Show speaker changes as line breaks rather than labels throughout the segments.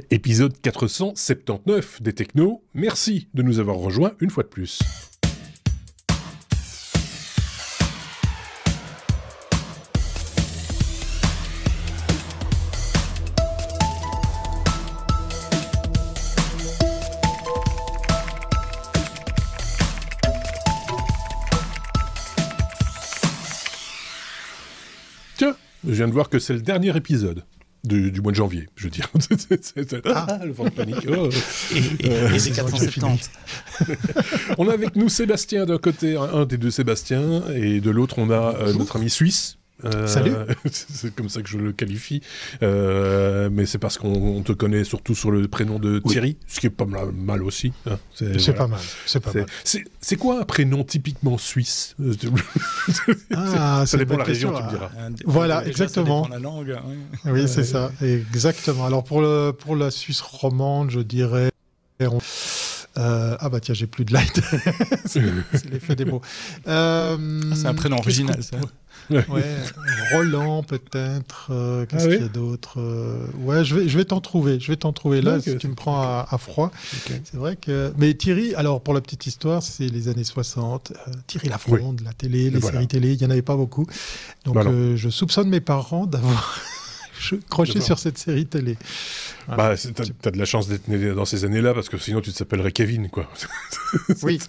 Épisode 479 des Technos, merci de nous avoir rejoints une fois de plus. Tiens, je viens de voir que c'est le dernier épisode. Du mois de janvier, je veux dire. Le vent de panique. Oh.
Et c'est 470.
On a avec nous Sébastien d'un côté, un des deux Sébastien, et de l'autre on a notre ami suisse.
Salut.
C'est comme ça que je le qualifie, mais c'est parce qu'on te connaît surtout sur le prénom de Thierry, ce qui est pas mal aussi. Hein.
C'est pas mal.
C'est quoi un prénom typiquement suisse? Ça dépend de la région, tu me diras.
Voilà,
déjà,
exactement.
Ça dépend de la langue. Hein.
Oui, c'est ça, exactement. Alors pour la Suisse romande, je dirais... ah bah tiens, j'ai plus de light. c'est l'effet des mots.
C'est un prénom original, ça.
Ouais, Roland peut-être. Qu'est-ce qu'il y a d'autre? Ouais, je vais t'en trouver. Là, si tu me prends à froid. Okay. C'est vrai que. Mais Thierry, alors pour la petite histoire, c'est les années 60. Thierry Lafronde, la télé, les séries télé, il n'y en avait pas beaucoup. Donc je soupçonne mes parents d'avoir croché sur cette série télé.
Bah, t'as de la chance d'être né dans ces années-là, parce que sinon tu t'appellerais Kevin, quoi.
Oui.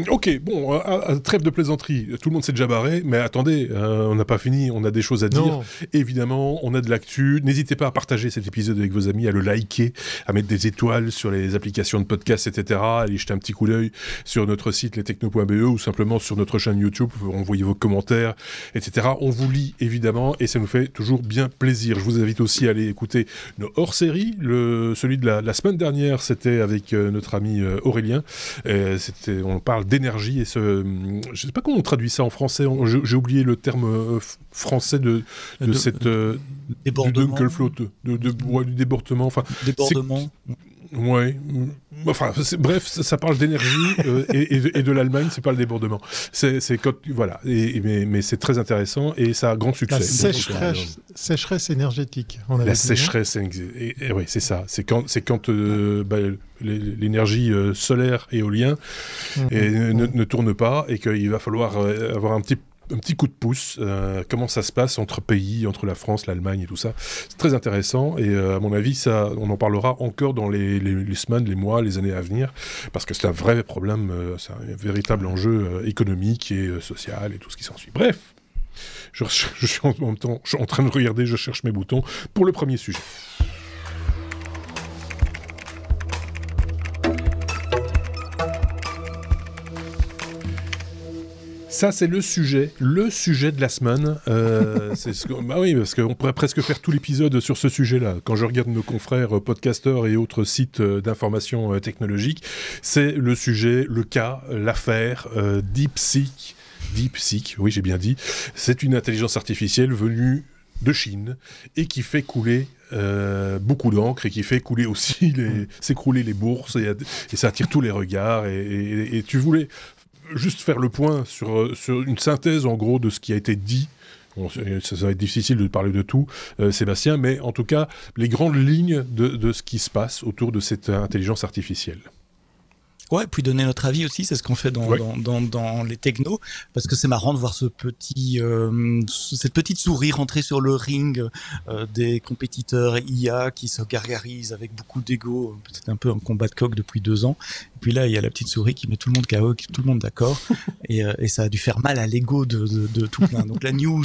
Ok, bon, trêve de plaisanterie. Tout le monde s'est déjà barré, mais attendez, on n'a pas fini, on a des choses à dire. Évidemment, on a de l'actu. N'hésitez pas à partager cet épisode avec vos amis, à le liker, à mettre des étoiles sur les applications de podcast, etc. Allez jeter un petit coup d'œil sur notre site lestechno.be ou simplement sur notre chaîne YouTube, envoyez vos commentaires, etc. On vous lit, évidemment, et ça nous fait toujours bien plaisir. Je vous invite aussi à aller écouter nos hors-séries. Celui de la semaine dernière, c'était avec notre ami Aurélien. On parle d'énergie et je ne sais pas comment on traduit ça en français. J'ai oublié le terme français de cette
débordement.
Du Dunkelflaut, du débordement. Enfin,
débordement.
Ouais. Enfin, bref, ça parle d'énergie et de l'Allemagne, c'est pas le débordement. Voilà. Mais c'est très intéressant et ça a grand succès.
La sécheresse énergétique.
La sécheresse, oui, c'est ça. C'est quand l'énergie solaire et éolien ne tourne pas et qu'il va falloir avoir un petit coup de pouce, comment ça se passe entre pays, entre la France, l'Allemagne et tout ça. C'est très intéressant et à mon avis, on en parlera encore dans les semaines, les mois, les années à venir, parce que c'est un vrai problème, c'est un véritable enjeu économique et social et tout ce qui s'ensuit. Bref, je suis en même temps en train de regarder, je cherche mes boutons pour le premier sujet. Ça, c'est le sujet de la semaine. Bah oui, parce qu'on pourrait presque faire tout l'épisode sur ce sujet-là. Quand je regarde nos confrères podcasteurs et autres sites d'information technologique, c'est le sujet, le cas, l'affaire DeepSeek. DeepSeek, oui, j'ai bien dit. C'est une intelligence artificielle venue de Chine et qui fait couler beaucoup d'encre et qui fait couler aussi s'écrouler les bourses et ça attire tous les regards et tu voulais juste faire le point sur une synthèse en gros de ce qui a été dit. Bon, ça va être difficile de parler de tout, Sébastien, mais en tout cas les grandes lignes de ce qui se passe autour de cette intelligence artificielle.
Ouais, puis donner notre avis aussi, c'est ce qu'on fait dans les technos, parce que c'est marrant de voir cette petite souris rentrer sur le ring des compétiteurs IA qui se gargarisent avec beaucoup d'ego. C'est un peu un combat de coq depuis 2 ans. Et puis là, il y a la petite souris qui met tout le monde KO, tout le monde d'accord, et ça a dû faire mal à l'ego de tout plein. Donc la news,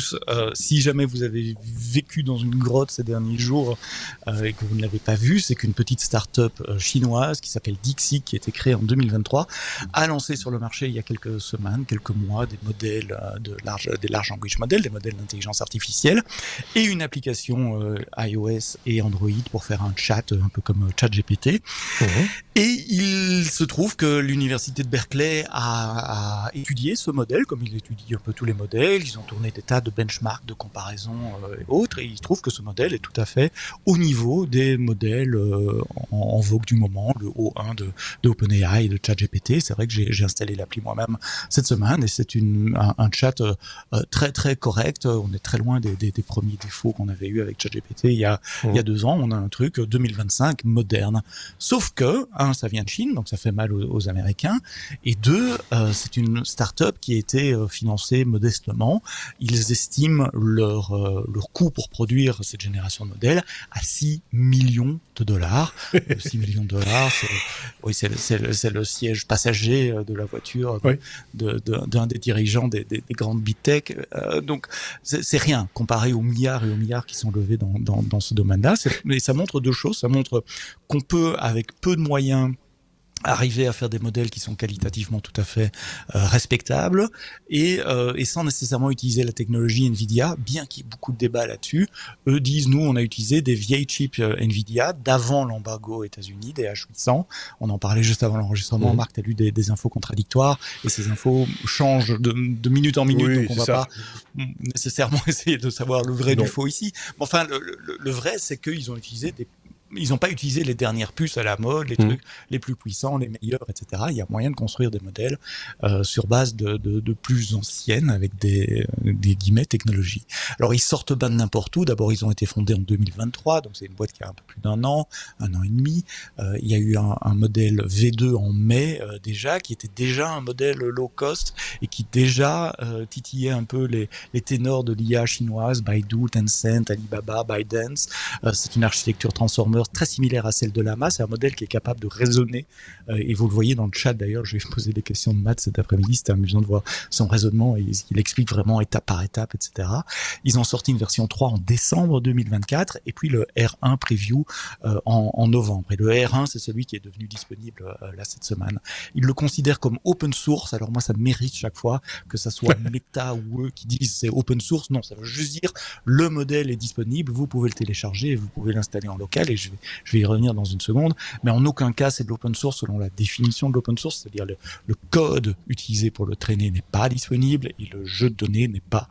si jamais vous avez vécu dans une grotte ces derniers jours et que vous ne l'avez pas vu, c'est qu'une petite start-up chinoise qui s'appelle DeepSeek, qui a été créée en 2023, a lancé sur le marché il y a quelques semaines, quelques mois, des modèles des large language models, des modèles d'intelligence artificielle, et une application iOS et Android pour faire un chat, un peu comme ChatGPT. Et il se trouve que l'université de Berkeley a étudié ce modèle, comme il étudie un peu tous les modèles. Ils ont tourné des tas de benchmarks, de comparaison et autres, et il se trouve que ce modèle est tout à fait au niveau des modèles en vogue du moment, le O1 de OpenAI, OpenAI et de ChatGPT. C'est vrai que j'ai installé l'appli moi-même cette semaine et c'est un chat très très correct. On est très loin des premiers défauts qu'on avait eu avec ChatGPT il y a 2 ans. On a un truc 2025 moderne. Sauf que, ça vient de Chine, donc ça fait mal aux Américains. Et 2, c'est une start-up qui a été financée modestement. Ils estiment leur coût pour produire cette génération de modèles à 6 millions de dollars. 6 millions de dollars, c'est le siège passager de la voiture d'un des dirigeants des grandes big tech. Donc, c'est rien comparé aux milliards et aux milliards qui sont levés dans ce domaine-là. Mais ça montre 2 choses. Ça montre qu'on peut, avec peu de moyens, arriver à faire des modèles qui sont qualitativement tout à fait respectables et sans nécessairement utiliser la technologie Nvidia, bien qu'il y ait beaucoup de débats là-dessus. Eux disent, nous, on a utilisé des vieilles chips Nvidia d'avant l'embargo aux États-Unis, des H800. On en parlait juste avant l'enregistrement. Marc, tu as lu des infos contradictoires et ces infos changent de minute en minute, donc on va pas nécessairement essayer de savoir le vrai du faux ici. Mais enfin, le vrai, c'est qu'ils ont utilisé ils n'ont pas utilisé les dernières puces à la mode, les trucs les plus puissants, les meilleurs, etc. Il y a moyen de construire des modèles sur base de plus anciennes avec des guillemets technologies. Alors ils sortent pas de n'importe où. D'abord ils ont été fondés en 2023, donc c'est une boîte qui a un peu plus d'1 an, 1 an et demi. Il y a eu un modèle V2 en mai déjà, qui était déjà un modèle low cost et qui déjà titillait un peu les ténors de l'IA chinoise, Baidu, Tencent, Alibaba, ByteDance. C'est une architecture transformer très similaire à celle de Llama. C'est un modèle qui est capable de raisonner et vous le voyez dans le chat d'ailleurs. Je vais poser des questions de maths cet après-midi, c'était amusant de voir son raisonnement et il explique vraiment étape par étape, etc. Ils ont sorti une version 3 en décembre 2024 et puis le R1 preview en novembre. Et le R1 c'est celui qui est devenu disponible là cette semaine. Ils le considèrent comme open source. Alors moi ça mérite chaque fois que ça soit Meta ou eux qui disent c'est open source. Non, ça veut juste dire le modèle est disponible, vous pouvez le télécharger et vous pouvez l'installer en local et je vais y revenir dans une seconde, mais en aucun cas c'est de l'open source selon la définition de l'open source, c'est-à-dire le code utilisé pour le traîner n'est pas disponible et le jeu de données n'est pas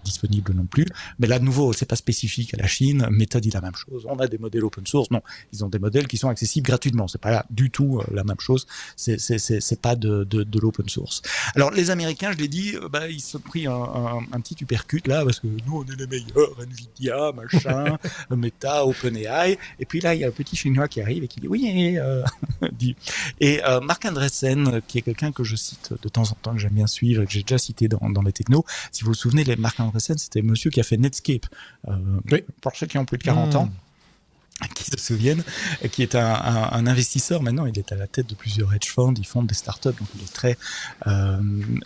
disponible non plus. Mais là de nouveau, c'est pas spécifique à la Chine. Meta dit la même chose. On a des modèles open source, non, ils ont des modèles qui sont accessibles gratuitement. C'est pas là du tout la même chose. C'est pas de l'open source. Alors les Américains, je l'ai dit, ils se sont pris un petit uppercut là parce que nous on est les meilleurs, Nvidia, machin, Meta, OpenAI, et puis là il y a un petit chinois qui arrive et qui dit oui et Marc Andreessen, qui est quelqu'un que je cite de temps en temps, que j'aime bien suivre et que j'ai déjà cité dans les technos. Si vous vous souvenez, Marc Andreessen, c'était monsieur qui a fait Netscape, pour ceux qui ont plus de 40 ans qui se souviennent, qui est un investisseur maintenant. Il est à la tête de plusieurs hedge funds, il fonde des startups, donc il est très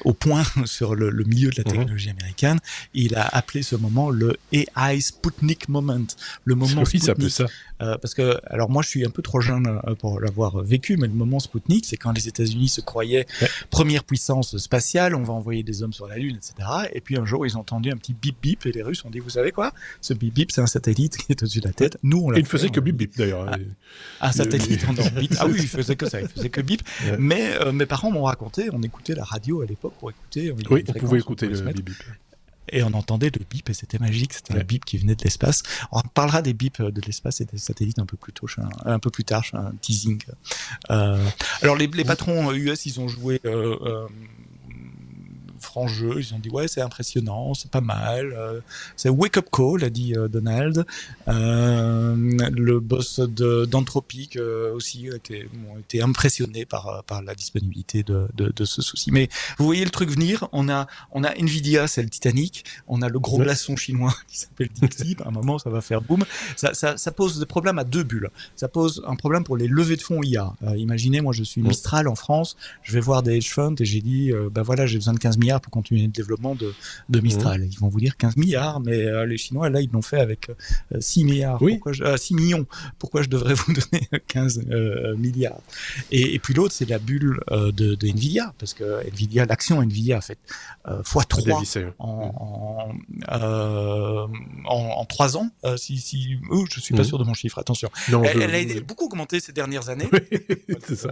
au point sur le milieu de la technologie américaine. Et il a appelé ce moment le AI Sputnik Moment, le moment Sputnik.
Ça peut ça.
Parce que, alors moi je suis un peu trop jeune pour l'avoir vécu, mais le moment Sputnik, c'est quand les États-Unis se croyaient première puissance spatiale, on va envoyer des hommes sur la Lune, etc. Et puis un jour ils ont entendu un petit bip bip et les Russes ont dit, vous savez quoi, ce bip bip c'est un satellite qui est au-dessus de la tête. Nous on l'a fait.
Il faisait que bip bip d'ailleurs.
Un satellite en orbite. Ah oui, il faisait que ça, il faisait que bip. Mais mes parents m'ont raconté, on écoutait la radio à l'époque pour écouter.
Oui, on pouvait écouter le bip bip.
Et on entendait le bip et c'était magique, c'était un bip qui venait de l'espace. On parlera des bips de l'espace et des satellites un peu plus tôt, un peu plus tard, un teasing. Alors les patrons US, ils ont joué franc jeu, ils ont dit ouais c'est impressionnant, c'est pas mal, c'est wake up call, a dit Donald. Le boss d'Anthropic aussi ont été impressionnés par la disponibilité de ce souci. Mais vous voyez le truc venir, on a Nvidia, c'est le Titanic, on a le gros glaçon chinois qui s'appelle DeepSeek, à un moment ça va faire boum. Ça pose des problèmes à deux bulles. Ça pose un problème pour les levées de fonds IA. Imaginez, moi je suis Mistral en France, je vais voir des hedge funds et j'ai dit voilà, j'ai besoin de 15 milliards pour continuer le développement de Mistral. Ils vont vous dire 15 milliards, mais les Chinois, là, ils l'ont fait avec 6 milliards. 6 millions. Pourquoi je devrais vous donner 15 milliards? Et puis l'autre, c'est la bulle de Nvidia, parce que Nvidia, l'action Nvidia a fait x3 en 3 ans. Je suis pas sûr de mon chiffre, attention. Elle a beaucoup augmenté ces dernières années.
C'est ça.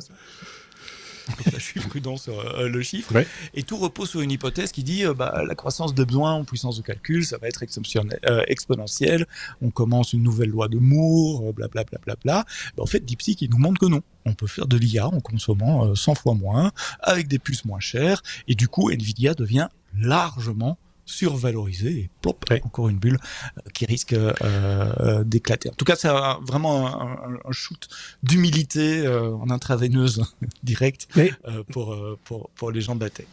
je suis prudent sur le chiffre. Ouais. Et tout repose sur une hypothèse qui dit la croissance des besoins en puissance de calcul, ça va être exponentielle. On commence une nouvelle loi de Moore, blablabla. En fait, DeepSeek, il nous montre que non. On peut faire de l'IA en consommant 100 fois moins, avec des puces moins chères, et du coup, Nvidia devient largement survalorisé et plop, encore une bulle qui risque d'éclater. En tout cas, c'est vraiment un shoot d'humilité en intraveineuse directe pour les gens de la tech.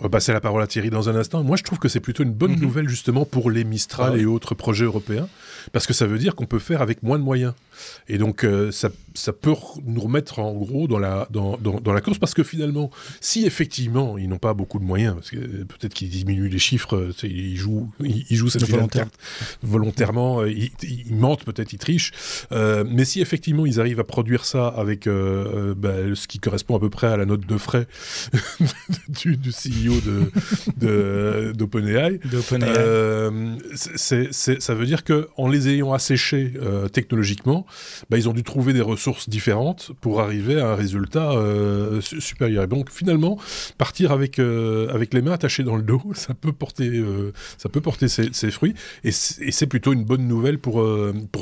On va passer la parole à Thierry dans un instant. Moi, je trouve que c'est plutôt une bonne nouvelle justement pour les Mistral et autres projets européens, parce que ça veut dire qu'on peut faire avec moins de moyens. Et donc, ça peut nous remettre en gros dans la course, parce que finalement, si effectivement, ils n'ont pas beaucoup de moyens, parce que peut-être qu'ils diminuent les chiffres, ils jouent cette volontairement, ils mentent, peut-être ils trichent, mais si effectivement ils arrivent à produire ça avec ce qui correspond à peu près à la note de frais du CEO d'OpenAI, ça veut dire qu'en les ayant asséchés technologiquement, ils ont dû trouver des ressources différentes pour arriver à un résultat supérieur. Et donc finalement, partir avec les mains attachées dans le dos, ça peut porter ses fruits, et c'est plutôt une bonne nouvelle pour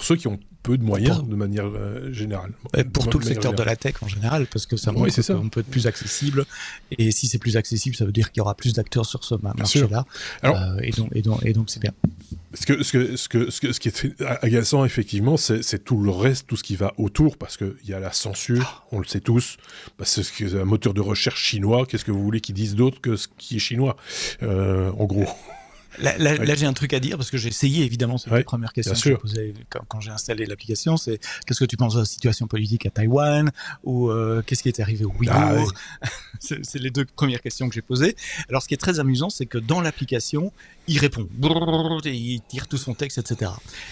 ceux qui ont peu de moyens de manière générale.
Pour tout le secteur de la tech en général, parce que ça montre qu'on peut être plus accessible, et si c'est plus accessible, ça veut dire qu'il y aura plus d'acteurs sur ce marché-là. Et donc c'est bien.
Ce qui est agaçant, effectivement, c'est tout le reste, tout ce qui va autour, parce qu'il y a la censure, on le sait tous, c'est un moteur de recherche chinois, qu'est-ce que vous voulez qu'ils disent d'autre que ce qui est chinois, en gros.
Là, j'ai un truc à dire, parce que j'ai essayé, évidemment, c'est la première question que je posais quand j'ai installé l'application, c'est qu'est-ce que tu penses de la situation politique à Taïwan, ou qu'est-ce qui est arrivé aux Ouïghours. C'est les deux premières questions que j'ai posées. Alors, ce qui est très amusant, c'est que dans l'application, il répond, et il tire tout son texte, etc.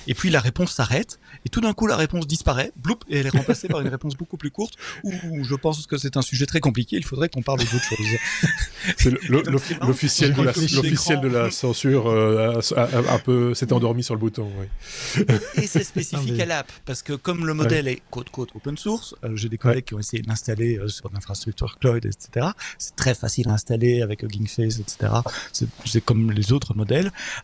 Et puis la réponse s'arrête, et tout d'un coup la réponse disparaît, bloup, et elle est remplacée par une réponse beaucoup plus courte, où je pense que c'est un sujet très compliqué, il faudrait qu'on parle d'autre chose.
C'est l'officiel de la censure un peu s'est endormi sur le bouton. Oui.
Et c'est spécifique à l'app, parce que comme le modèle est côte open source, j'ai des collègues qui ont essayé de l'installer sur l'infrastructure cloud, etc. C'est très facile à installer avec Hugging Face, etc. C'est comme les autres modèles.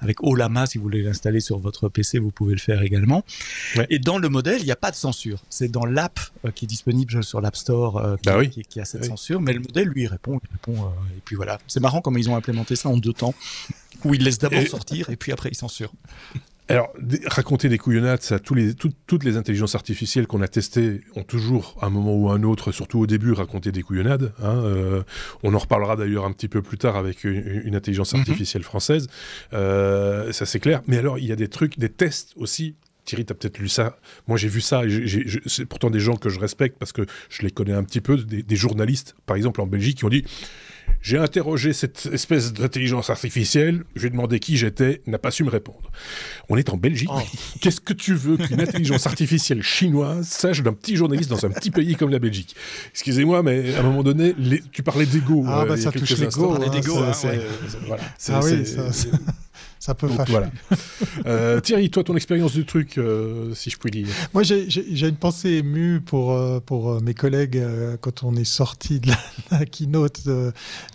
Avec Olama, si vous voulez l'installer sur votre PC, vous pouvez le faire également. Ouais. Et dans le modèle, il n'y a pas de censure. C'est dans l'app qui est disponible sur l'App Store qui a cette censure. Mais le modèle, lui, il répond. Et puis voilà. C'est marrant comment ils ont implémenté ça en 2 temps, où ils laissent d'abord sortir et puis après ils censurent.
Alors, raconter des couillonnades, ça, toutes les intelligences artificielles qu'on a testées ont toujours, à un moment ou à un autre, surtout au début, raconté des couillonnades. On en reparlera d'ailleurs un petit peu plus tard avec une intelligence artificielle française. Ça, c'est clair. Mais alors, il y a des trucs, des tests aussi. Thierry, tu as peut-être lu ça. Moi, j'ai vu ça. C'est pourtant des gens que je respecte parce que je les connais un petit peu, des journalistes, par exemple en Belgique, qui ont dit... J'ai interrogé cette espèce d'intelligence artificielle, je lui ai demandé qui j'étais, n'a pas su me répondre. On est en Belgique. Qu'est-ce que tu veux qu'une intelligence artificielle chinoise sache d'un petit journaliste dans un petit pays comme la Belgique? Excusez-moi, mais à un moment donné, tu parlais d'ego.
Ça touche l'ego. Ça peut fâcher.
Voilà. Thierry, toi, ton expérience du truc, si je puis dire.
Moi, j'ai une pensée émue pour mes collègues quand on est sorti de la keynote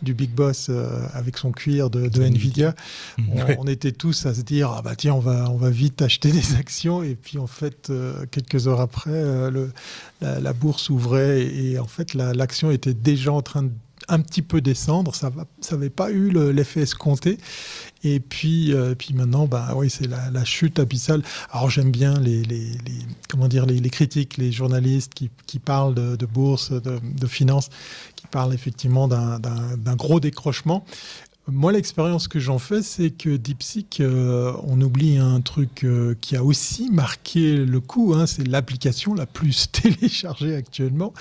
du Big Boss avec son cuir de Nvidia. On était tous à se dire, tiens, on va vite acheter des actions. Et puis, en fait, quelques heures après, la bourse ouvrait et en fait, l'action était déjà en train de un petit peu descendre, ça n'avait pas eu l'effet escompté. Et puis maintenant, c'est la chute abyssale. Alors j'aime bien les critiques, les journalistes qui parlent de bourse, de finance, qui parlent effectivement d'un gros décrochement. Moi, l'expérience que j'en fais, c'est que DeepSeek, on oublie un truc qui a aussi marqué le coup, c'est l'application la plus téléchargée actuellement,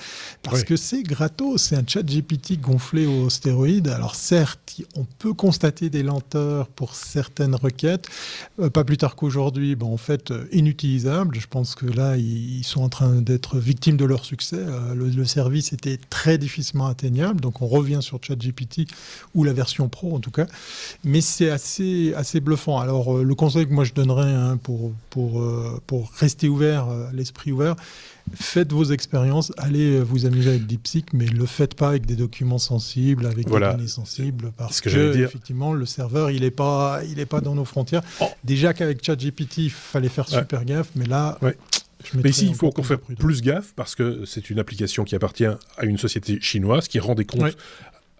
parce que c'est gratos, c'est un chat GPT gonflé aux stéroïdes. Alors certes, on peut constater des lenteurs pour certaines requêtes, pas plus tard qu'aujourd'hui, en fait, inutilisables. Je pense que là, ils sont en train d'être victimes de leur succès. Le service était très difficilement atteignable, donc on revient sur chat GPT ou la version pro, en tout cas. Mais c'est assez bluffant. Alors, le conseil que moi je donnerais pour rester ouvert, l'esprit ouvert, faites vos expériences, allez vous amuser avec DeepSeek, mais ne le faites pas avec des documents sensibles, avec des données sensibles, parce que effectivement, le serveur, il est pas dans nos frontières. Déjà qu'avec ChatGPT, il fallait faire super gaffe, mais là...
Mais ici, il faut qu'on fasse plus gaffe, parce que c'est une application qui appartient à une société chinoise qui rend des comptes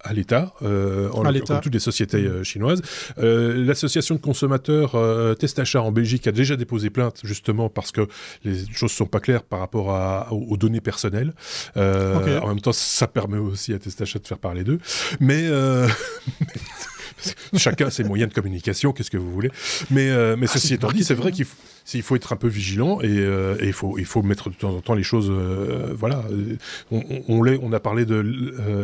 à l'État, comme toutes les sociétés chinoises. L'association de consommateurs Testachat en Belgique a déjà déposé plainte, justement parce que les choses ne sont pas claires par rapport aux données personnelles. En même temps, ça permet aussi à Testachat de faire parler d'eux. Mais... chacun a ses moyens de communication, qu'est-ce que vous voulez. Mais ceci étant dit, c'est vrai qu'il faut être un peu vigilant et il faut mettre de temps en temps les choses... voilà. On a parlé de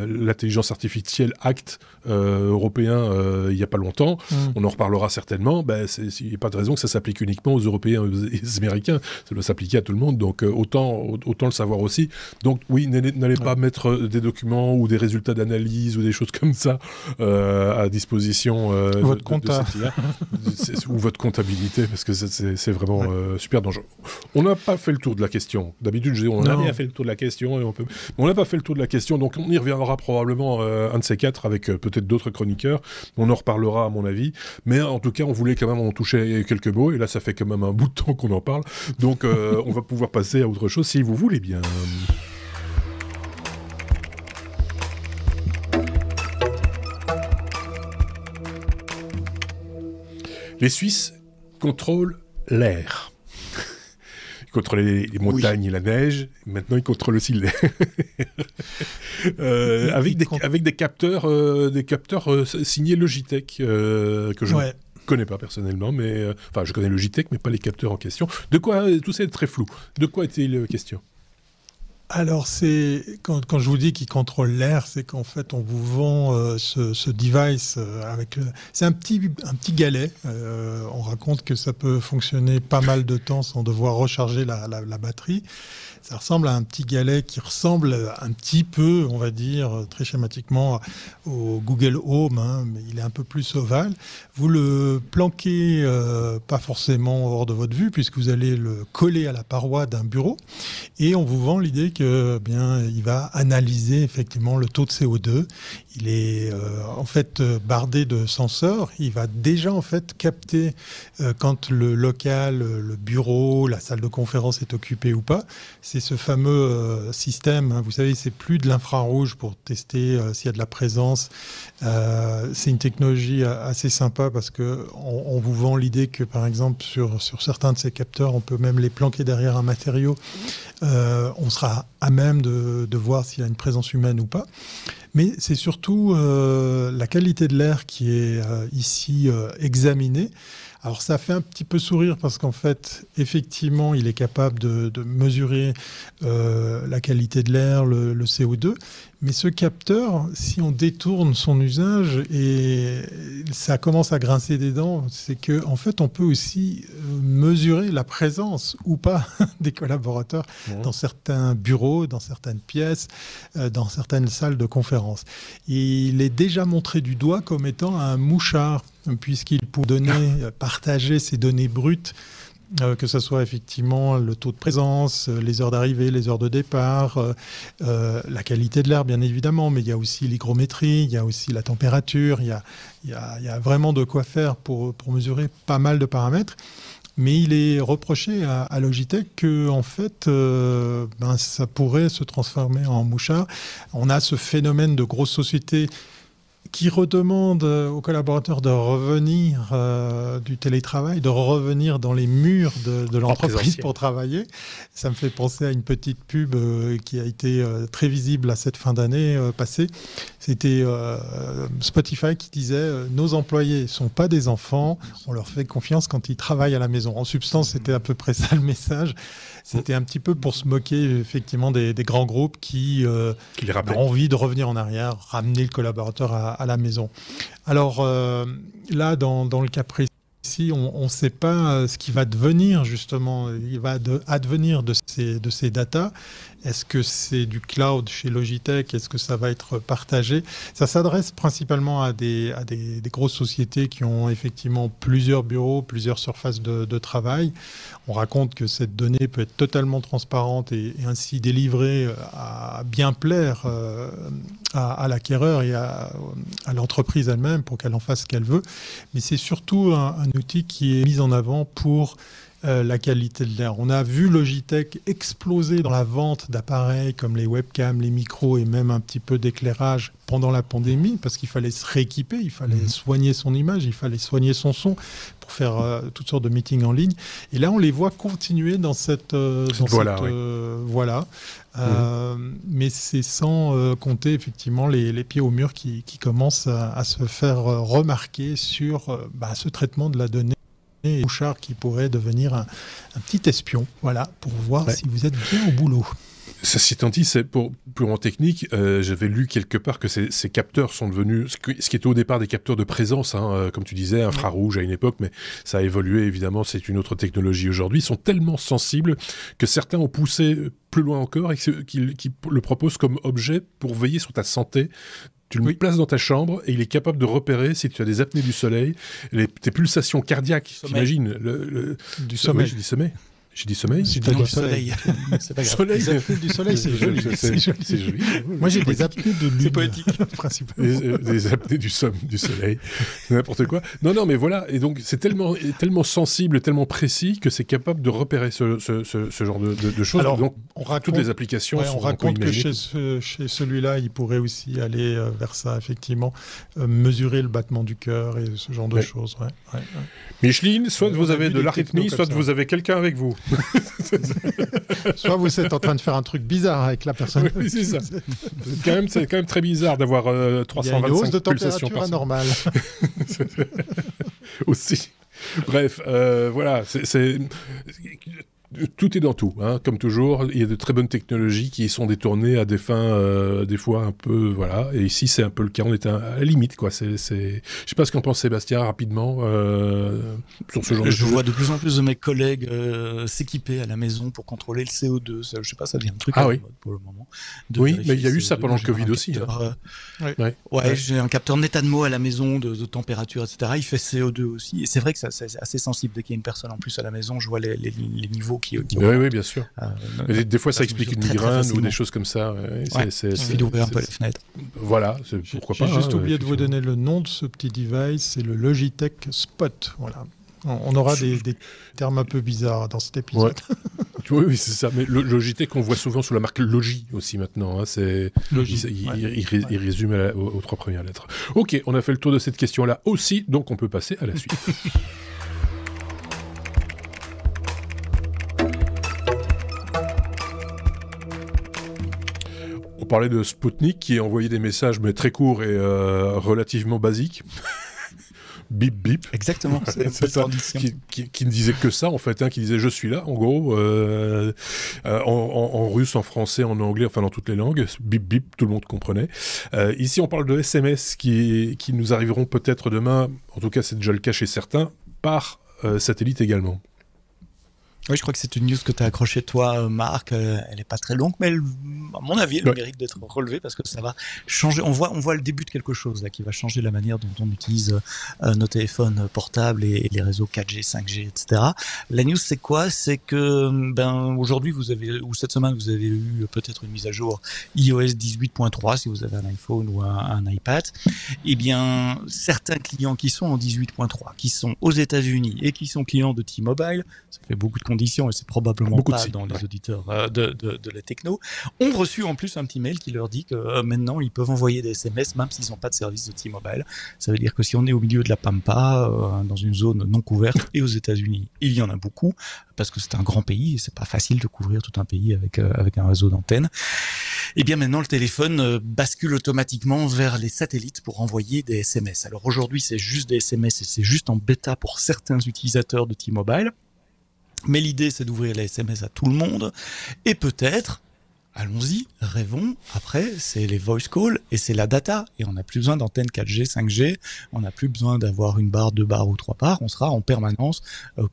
l'intelligence artificielle Act européen il n'y a pas longtemps. On en reparlera certainement. Il n'y a pas de raison que ça s'applique uniquement aux Européens et aux Américains. Ça doit s'appliquer à tout le monde. Donc autant le savoir aussi. Donc oui, n'allez pas mettre des documents ou des résultats d'analyse ou des choses comme ça à disposition
votre compta
ou votre comptabilité, parce que c'est vraiment super dangereux. On n'a pas fait le tour de la question. D'habitude, je dis on a bien fait le tour de la question, on n'a pas fait le tour de la question, donc on y reviendra probablement un de ces quatre avec peut-être d'autres chroniqueurs. On en reparlera à mon avis, mais en tout cas, on voulait quand même en toucher quelques mots, et là, ça fait quand même un bout de temps qu'on en parle, donc on va pouvoir passer à autre chose si vous voulez bien. Les Suisses contrôlent l'air. Ils contrôlent les montagnes et la neige. Maintenant, ils contrôlent aussi l'air. Avec des capteurs signés Logitech, que je ne connais pas personnellement. Je connais Logitech, mais pas les capteurs en question. De quoi, tout ça est très flou. De quoi était-il question ?
Alors, quand je vous dis qu'il contrôle l'air, c'est qu'en fait, on vous vend ce device avec... C'est un petit galet. On raconte que ça peut fonctionner pas mal de temps sans devoir recharger la batterie. Ça ressemble à un petit galet qui ressemble un petit peu, on va dire, très schématiquement, au Google Home, mais il est un peu plus ovale. Vous le planquez pas forcément hors de votre vue, puisque vous allez le coller à la paroi d'un bureau, et on vous vend l'idée que, il va analyser effectivement le taux de CO2. Il est en fait bardé de senseurs. Il va déjà en fait capter quand le local, le bureau, la salle de conférence est occupé ou pas. C'est ce fameux système, vous savez, c'est plus de l'infrarouge pour tester s'il y a de la présence. C'est une technologie assez sympa parce qu'on vous vend l'idée que, par exemple, sur certains de ces capteurs, on peut même les planquer derrière un matériau. On sera à même de voir s'il y a une présence humaine ou pas. Mais c'est surtout la qualité de l'air qui est ici examinée. Alors ça fait un petit peu sourire parce qu'en fait, effectivement, il est capable de mesurer la qualité de l'air, le CO2. Mais ce capteur, si on détourne son usage et ça commence à grincer des dents, c'est qu'en fait, on peut aussi mesurer la présence ou pas des collaborateurs dans certains bureaux, dans certaines pièces, dans certaines salles de conférence. Et il est déjà montré du doigt comme étant un mouchard, puisqu'il peut partager ces données brutes, que ce soit effectivement le taux de présence, les heures d'arrivée, les heures de départ, la qualité de l'air bien évidemment, mais il y a aussi l'hygrométrie, il y a aussi la température, il y a vraiment de quoi faire pour mesurer pas mal de paramètres. Mais il est reproché à Logitech que en fait, ça pourrait se transformer en mouchard. On a ce phénomène de grosses sociétés qui redemande aux collaborateurs de revenir du télétravail, de revenir dans les murs de l'entreprise pour travailler. Ça me fait penser à une petite pub qui a été très visible à cette fin d'année passée. C'était Spotify qui disait « Nos employés ne sont pas des enfants, on leur fait confiance quand ils travaillent à la maison ». En substance, c'était à peu près ça le message. C'était un petit peu pour se moquer effectivement des grands groupes qui ont envie de revenir en arrière, ramener le collaborateur à la maison. Alors là, dans le cas précis, ici, on ne sait pas ce qui va devenir justement, il va advenir de ces datas. Est-ce que c'est du cloud chez Logitech? Est-ce que ça va être partagé? Ça s'adresse principalement à des grosses sociétés qui ont effectivement plusieurs bureaux, plusieurs surfaces de travail. On raconte que cette donnée peut être totalement transparente et ainsi délivrée à bien plaire à l'acquéreur et à l'entreprise elle-même pour qu'elle en fasse ce qu'elle veut. Mais c'est surtout un outil qui est mis en avant pour la qualité de l'air. On a vu Logitech exploser dans la vente d'appareils comme les webcams, les micros et même un petit peu d'éclairage pendant la pandémie parce qu'il fallait se rééquiper, il fallait soigner son image, il fallait soigner son son pour faire toutes sortes de meetings en ligne. Et là, on les voit continuer dans cette voilà. Mais c'est sans compter effectivement les pieds au mur qui commencent à se faire remarquer sur ce traitement de la donnée et Bouchard qui pourrait devenir un petit espion, voilà, pour voir si vous êtes bien au boulot.
Ceci étant dit, c'est purement technique. J'avais lu quelque part que ces capteurs sont devenus ce qui était au départ des capteurs de présence, comme tu disais, infrarouge à une époque, mais ça a évolué évidemment. C'est une autre technologie aujourd'hui. Ils sont tellement sensibles que certains ont poussé plus loin encore et qui le proposent comme objet pour veiller sur ta santé. Tu le places dans ta chambre et il est capable de repérer si tu as des apnées du soleil, tes pulsations cardiaques, t'imagines
du sommeil.
Oui, je dis sommeil. J'ai dit sommeil.
J'ai dit soleil. C'est pas grave.
Les apnées du soleil, c'est joli.
C'est joli.
Moi, j'ai des apnées de lune.
C'est poétique.
Principalement.
Des apnées du soleil. N'importe quoi. Non, mais voilà. Et donc, c'est tellement sensible, tellement précis que c'est capable de repérer ce genre de choses.
Alors,
donc, toutes les applications sont...
On raconte que chez celui-là, il pourrait aussi aller vers ça, effectivement. Mesurer le battement du cœur et ce genre de choses. Ouais.
Micheline, soit vous avez de l'arythmie, soit vous avez quelqu'un avec vous.
Soit vous êtes en train de faire un truc bizarre avec la personne.
Oui, c'est ça. C'est quand même très bizarre d'avoir 325 pulsations par seconde. Il y a une hausse de température
anormale.
Aussi. Bref, voilà. Tout est dans tout, comme toujours. Il y a de très bonnes technologies qui sont détournées à des fins, des fois un peu, voilà. Et ici, c'est un peu le cas. On est à la limite, quoi. Je sais pas ce qu'en pense Sébastien rapidement sur ce genre de choses.
Je vois de plus en plus de mes collègues s'équiper à la maison pour contrôler le CO2. Ça, je sais pas, ça devient un truc
mode
pour le moment.
Oui, mais il y a eu ça pendant le Covid aussi.
J'ai un capteur Netatmo à la maison de température, etc. Il fait CO2 aussi. Et c'est vrai que c'est assez sensible. Dès qu'il y a une personne en plus à la maison, je vois les niveaux qui
oui, bien sûr. Des fois, ça explique une migraine ou des choses comme ça.
Il suffit d'ouvrir un peu les fenêtres.
Voilà, pourquoi pas.
J'ai juste oublié de vous donner le nom de ce petit device, c'est le Logitech Spot. Voilà. On aura des termes un peu bizarres dans cet épisode.
Ouais. Oui, c'est ça. Mais le Logitech, on voit souvent sous la marque Logi aussi maintenant. Il résume aux 3 premières lettres. Ok, on a fait le tour de cette question-là aussi, donc on peut passer à la suite. On parlait de Spoutnik qui envoyait des messages mais très courts et relativement basiques. Bip bip.
Exactement.
C'est ça. Qui ne disait que ça en fait, qui disait je suis là en gros, en russe, en français, en anglais, enfin dans toutes les langues. Bip bip, tout le monde comprenait. Ici on parle de SMS qui nous arriveront peut-être demain, en tout cas c'est déjà le cas chez certains, par satellite également.
Oui, je crois que c'est une news que tu as accrochée toi, Marc. Elle n'est pas très longue, mais à mon avis, elle mérite d'être relevée parce que ça va changer. On voit le début de quelque chose là qui va changer la manière dont on utilise nos téléphones portables et les réseaux 4G, 5G, etc. La news, c'est quoi? C'est que aujourd'hui, cette semaine, vous avez eu peut-être une mise à jour iOS 18.3 si vous avez un iPhone ou un iPad. Eh bien, certains clients qui sont en 18.3, qui sont aux États-Unis et qui sont clients de T-Mobile, ça fait beaucoup de conditions et c'est probablement pas dans les auditeurs de la techno, ont reçu en plus un petit mail qui leur dit que maintenant ils peuvent envoyer des SMS même s'ils n'ont pas de service de T-Mobile. Ça veut dire que si on est au milieu de la Pampa, dans une zone non couverte, et aux États-Unis, il y en a beaucoup parce que c'est un grand pays et c'est pas facile de couvrir tout un pays avec un réseau d'antennes. Et bien maintenant le téléphone bascule automatiquement vers les satellites pour envoyer des SMS. Alors aujourd'hui c'est juste des SMS et c'est juste en bêta pour certains utilisateurs de T-Mobile. Mais l'idée, c'est d'ouvrir les SMS à tout le monde et peut-être, allons-y, rêvons. Après, c'est les voice calls et c'est la data. Et on n'a plus besoin d'antennes 4G, 5G. On n'a plus besoin d'avoir une barre, 2 barres ou 3 barres. On sera en permanence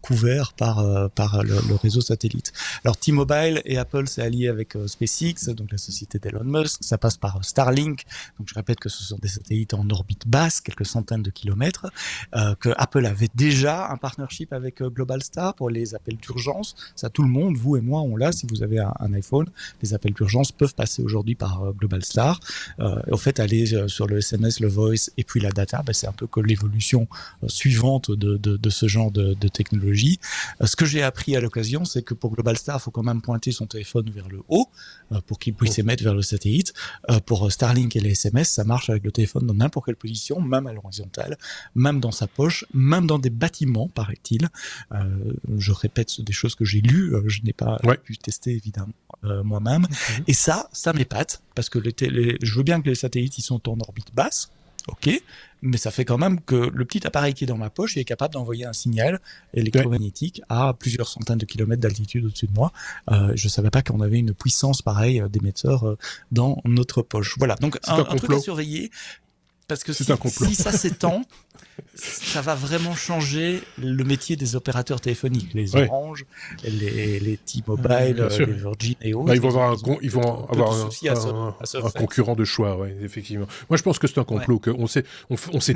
couvert par le réseau satellite. Alors T-Mobile et Apple s'est allié avec SpaceX, donc la société d'Elon Musk. Ça passe par Starlink. Donc je répète que ce sont des satellites en orbite basse, quelques centaines de kilomètres. Que Apple avait déjà un partnership avec Globalstar pour les appels d'urgence. Ça, tout le monde, vous et moi, on l'a. Si vous avez un iPhone, les appels d'urgence peuvent passer aujourd'hui par Globalstar. En fait, aller sur le SMS, le voice et puis la data, c'est un peu que l'évolution suivante de ce genre de technologie. Ce que j'ai appris à l'occasion, c'est que pour Globalstar, il faut quand même pointer son téléphone vers le haut pour qu'il puisse émettre vers le satellite. Pour Starlink et les SMS, ça marche avec le téléphone dans n'importe quelle position, même à l'horizontale, même dans sa poche, même dans des bâtiments, paraît-il. Je répète des choses que j'ai lues, je n'ai pas pu tester évidemment moi-même. Et ça m'épate, parce que je veux bien que les satellites ils sont en orbite basse, ok, mais ça fait quand même que le petit appareil qui est dans ma poche est capable d'envoyer un signal électromagnétique à plusieurs centaines de kilomètres d'altitude au-dessus de moi. Je savais pas qu'on avait une puissance pareille d'émetteur dans notre poche. Voilà, donc un truc à surveiller. Parce que si ça s'étend, ça va vraiment changer le métier des opérateurs téléphoniques, les Orange, les T-Mobile, les Virgin et autres.
Ils vont avoir un concurrent de choix, effectivement. Moi, je pense que c'est un complot, qu'on sait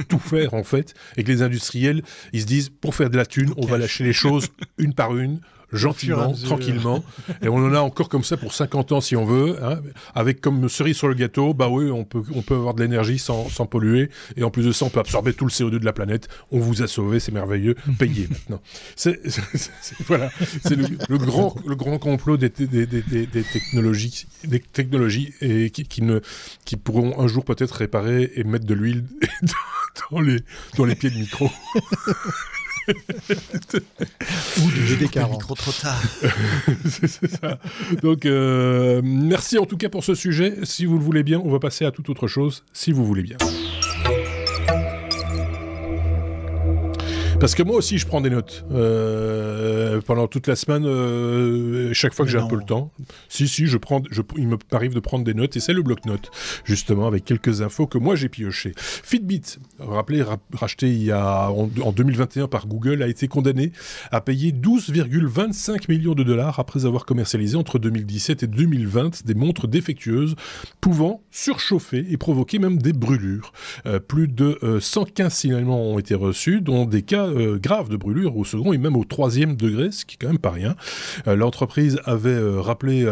tout faire, en fait, et que les industriels, ils se disent, pour faire de la thune, on va lâcher les choses une par une, gentiment, tranquillement, et on en a encore comme ça pour 50 ans si on veut, hein, avec comme cerise sur le gâteau, on peut avoir de l'énergie sans polluer, et en plus de ça on peut absorber tout le CO2 de la planète. On vous a sauvé, c'est merveilleux, payez maintenant. C'est le grand complot des technologies et qui pourront un jour peut-être réparer et mettre de l'huile dans les pieds de micro.
Ou de GD40. Micro trop tard.
C'est ça. Donc, merci en tout cas pour ce sujet. Si vous le voulez bien, on va passer à toute autre chose, si vous voulez bien. Parce que moi aussi, je prends des notes pendant toute la semaine, chaque fois que j'ai un peu le temps. Il m'arrive de prendre des notes, et c'est le bloc-notes, justement, avec quelques infos que moi j'ai piochées. Fitbit, rappelez, racheté en 2021 par Google, a été condamné à payer 12,25 millions de dollars après avoir commercialisé entre 2017 et 2020 des montres défectueuses pouvant surchauffer et provoquer même des brûlures. Plus de 115 signalements ont été reçus, dont des cas graves de brûlures au second et même au 3e degré, ce qui est quand même pas rien. L'entreprise avait rappelé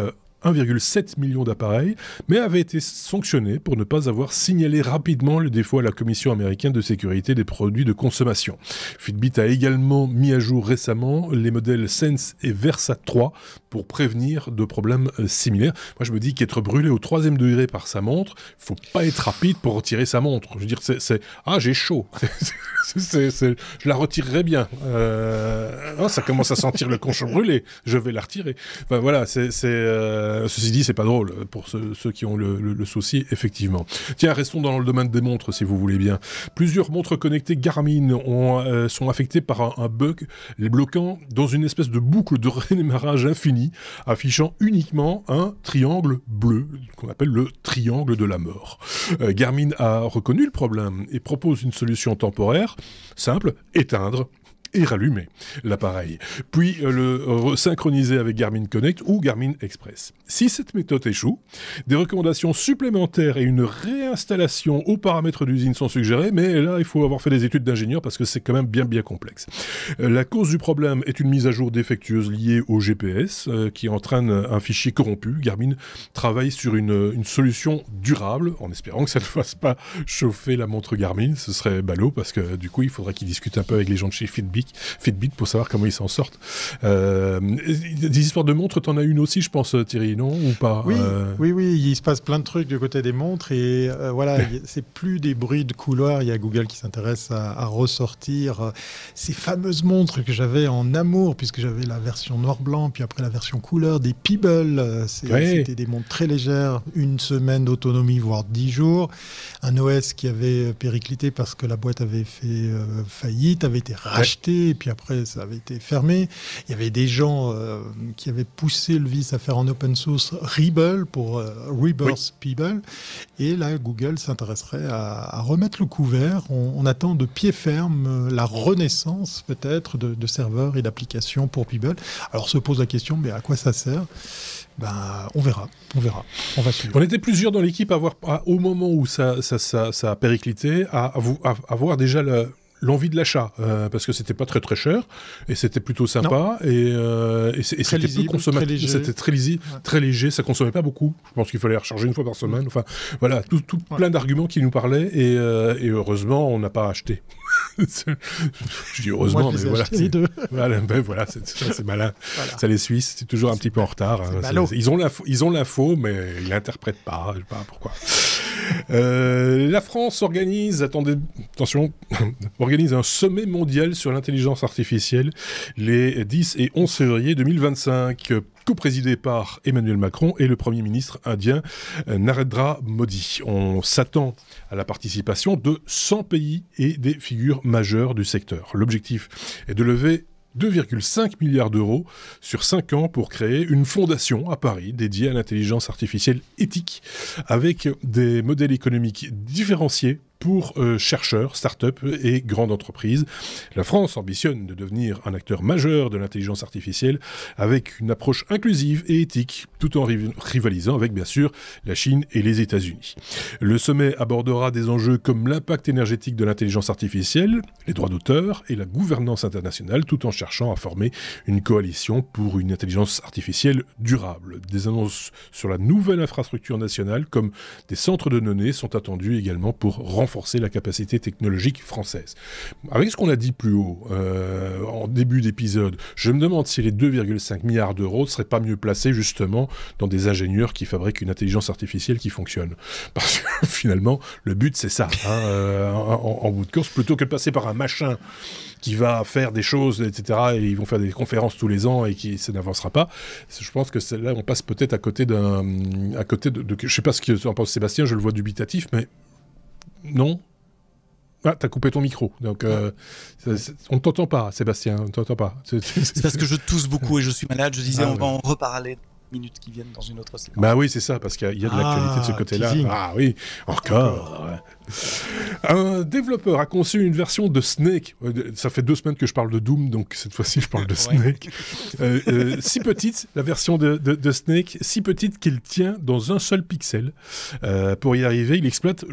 1,7 million d'appareils, mais avait été sanctionné pour ne pas avoir signalé rapidement le défaut à la Commission américaine de sécurité des produits de consommation. Fitbit a également mis à jour récemment les modèles Sense et Versa 3 pour prévenir de problèmes similaires. Moi, je me dis qu'être brûlé au 3e degré par sa montre, faut pas être rapide pour retirer sa montre. Je veux dire, j'ai chaud. Je la retirerai bien. Ça commence à sentir le conchon brûlé. Je vais la retirer. Enfin, voilà, ceci dit, c'est pas drôle pour ceux qui ont le souci, effectivement. Tiens, restons dans le domaine des montres, si vous voulez bien. Plusieurs montres connectées Garmin sont affectées par un bug, les bloquant dans une espèce de boucle de redémarrage infini, affichant uniquement un triangle bleu, qu'on appelle le triangle de la mort. Garmin a reconnu le problème et propose une solution temporaire, simple, éteindre et rallumer l'appareil, puis le synchroniser avec Garmin Connect ou Garmin Express. Si cette méthode échoue, des recommandations supplémentaires et une réinstallation aux paramètres d'usine sont suggérées, mais là, il faut avoir fait des études d'ingénieur parce que c'est quand même bien complexe. La cause du problème est une mise à jour défectueuse liée au GPS qui entraîne un fichier corrompu. Garmin travaille sur une solution durable, en espérant que ça ne fasse pas chauffer la montre Garmin. Ce serait ballot parce que du coup, il faudrait qu'ils discutent un peu avec les gens de chez Fitbit pour savoir comment ils s'en sortent. Des histoires de montres, t'en as une aussi, je pense, Thierry, non? Ou pas?
Oui, il se passe plein de trucs du côté des montres et voilà, c'est plus des bruits de couloir. Il y a Google qui s'intéresse à ressortir ces fameuses montres que j'avais en amour, puisque j'avais la version noir-blanc, puis après la version couleur, des Peebles. C'était des montres très légères, 1 semaine d'autonomie, voire 10 jours. Un OS qui avait périclité parce que la boîte avait fait faillite, avait été racheté et puis après ça avait été fermé. Il y avait des gens qui avaient poussé le vice à faire en open source Rebel pour Rebirth People, et là Google s'intéresserait à remettre le couvert. On attend de pied ferme la renaissance peut-être de serveurs et d'applications pour People. Alors se pose la question, mais à quoi ça sert ? On verra, on va suivre.
On était plusieurs dans l'équipe au moment où ça a périclité, à avoir déjà l'envie de l'achat, parce que c'était pas très très cher, et c'était plutôt sympa, et c'était
lisible,
peu consommateur,
très léger.
c'était très lisible, très léger, ça consommait pas beaucoup, je pense qu'il fallait recharger une fois par semaine, enfin voilà, plein d'arguments qui nous parlaient, et heureusement on n'a pas acheté. Je dis heureusement, mais voilà,
les deux.
Voilà, c'est malin. Voilà. Ça, les Suisses, c'est toujours un petit peu en retard. Ils ont l'info, mais ils l'interprètent pas. Je sais pas pourquoi. La France organise un sommet mondial sur l'intelligence artificielle les 10 et 11 février 2025, co-présidé par Emmanuel Macron et le Premier ministre indien Narendra Modi. On s'attend à la participation de 100 pays et des figures majeures du secteur. L'objectif est de lever 2,5 milliards d'euros sur 5 ans pour créer une fondation à Paris dédiée à l'intelligence artificielle éthique avec des modèles économiques différenciés pour chercheurs, start-up et grandes entreprises. La France ambitionne de devenir un acteur majeur de l'intelligence artificielle avec une approche inclusive et éthique, tout en rivalisant avec, bien sûr, la Chine et les États-Unis. Le sommet abordera des enjeux comme l'impact énergétique de l'intelligence artificielle, les droits d'auteur et la gouvernance internationale, tout en cherchant à former une coalition pour une intelligence artificielle durable. Des annonces sur la nouvelle infrastructure nationale, comme des centres de données, sont attendues également pour renforcer la capacité technologique française. Avec ce qu'on a dit plus haut, en début d'épisode, je me demande si les 2,5 milliards d'euros ne seraient pas mieux placés justement dans des ingénieurs qui fabriquent une intelligence artificielle qui fonctionne. Parce que finalement, le but c'est ça, en bout de course, plutôt que de passer par un machin qui va faire des choses, etc., et ils vont faire des conférences tous les ans et ça n'avancera pas. Je pense que là, on passe peut-être à côté de je sais pas ce qu'en pense Sébastien, je le vois dubitatif, mais non. Ah, t'as coupé ton micro, donc on ne t'entend pas, Sébastien, on ne t'entend pas.
C'est parce que je tousse beaucoup et je suis malade, je disais on va en reparler minutes qui viennent dans une autre séquence.
Bah oui, c'est ça, parce qu'il y a de l'actualité de ce côté-là.
Teasing.
Ah oui, encore. Ouais. Un développeur a conçu une version de Snake. Ça fait 2 semaines que je parle de Doom, donc cette fois-ci je parle de Snake. Si petite, la version de Snake, si petite qu'il tient dans un seul pixel. Pour y arriver, il exploite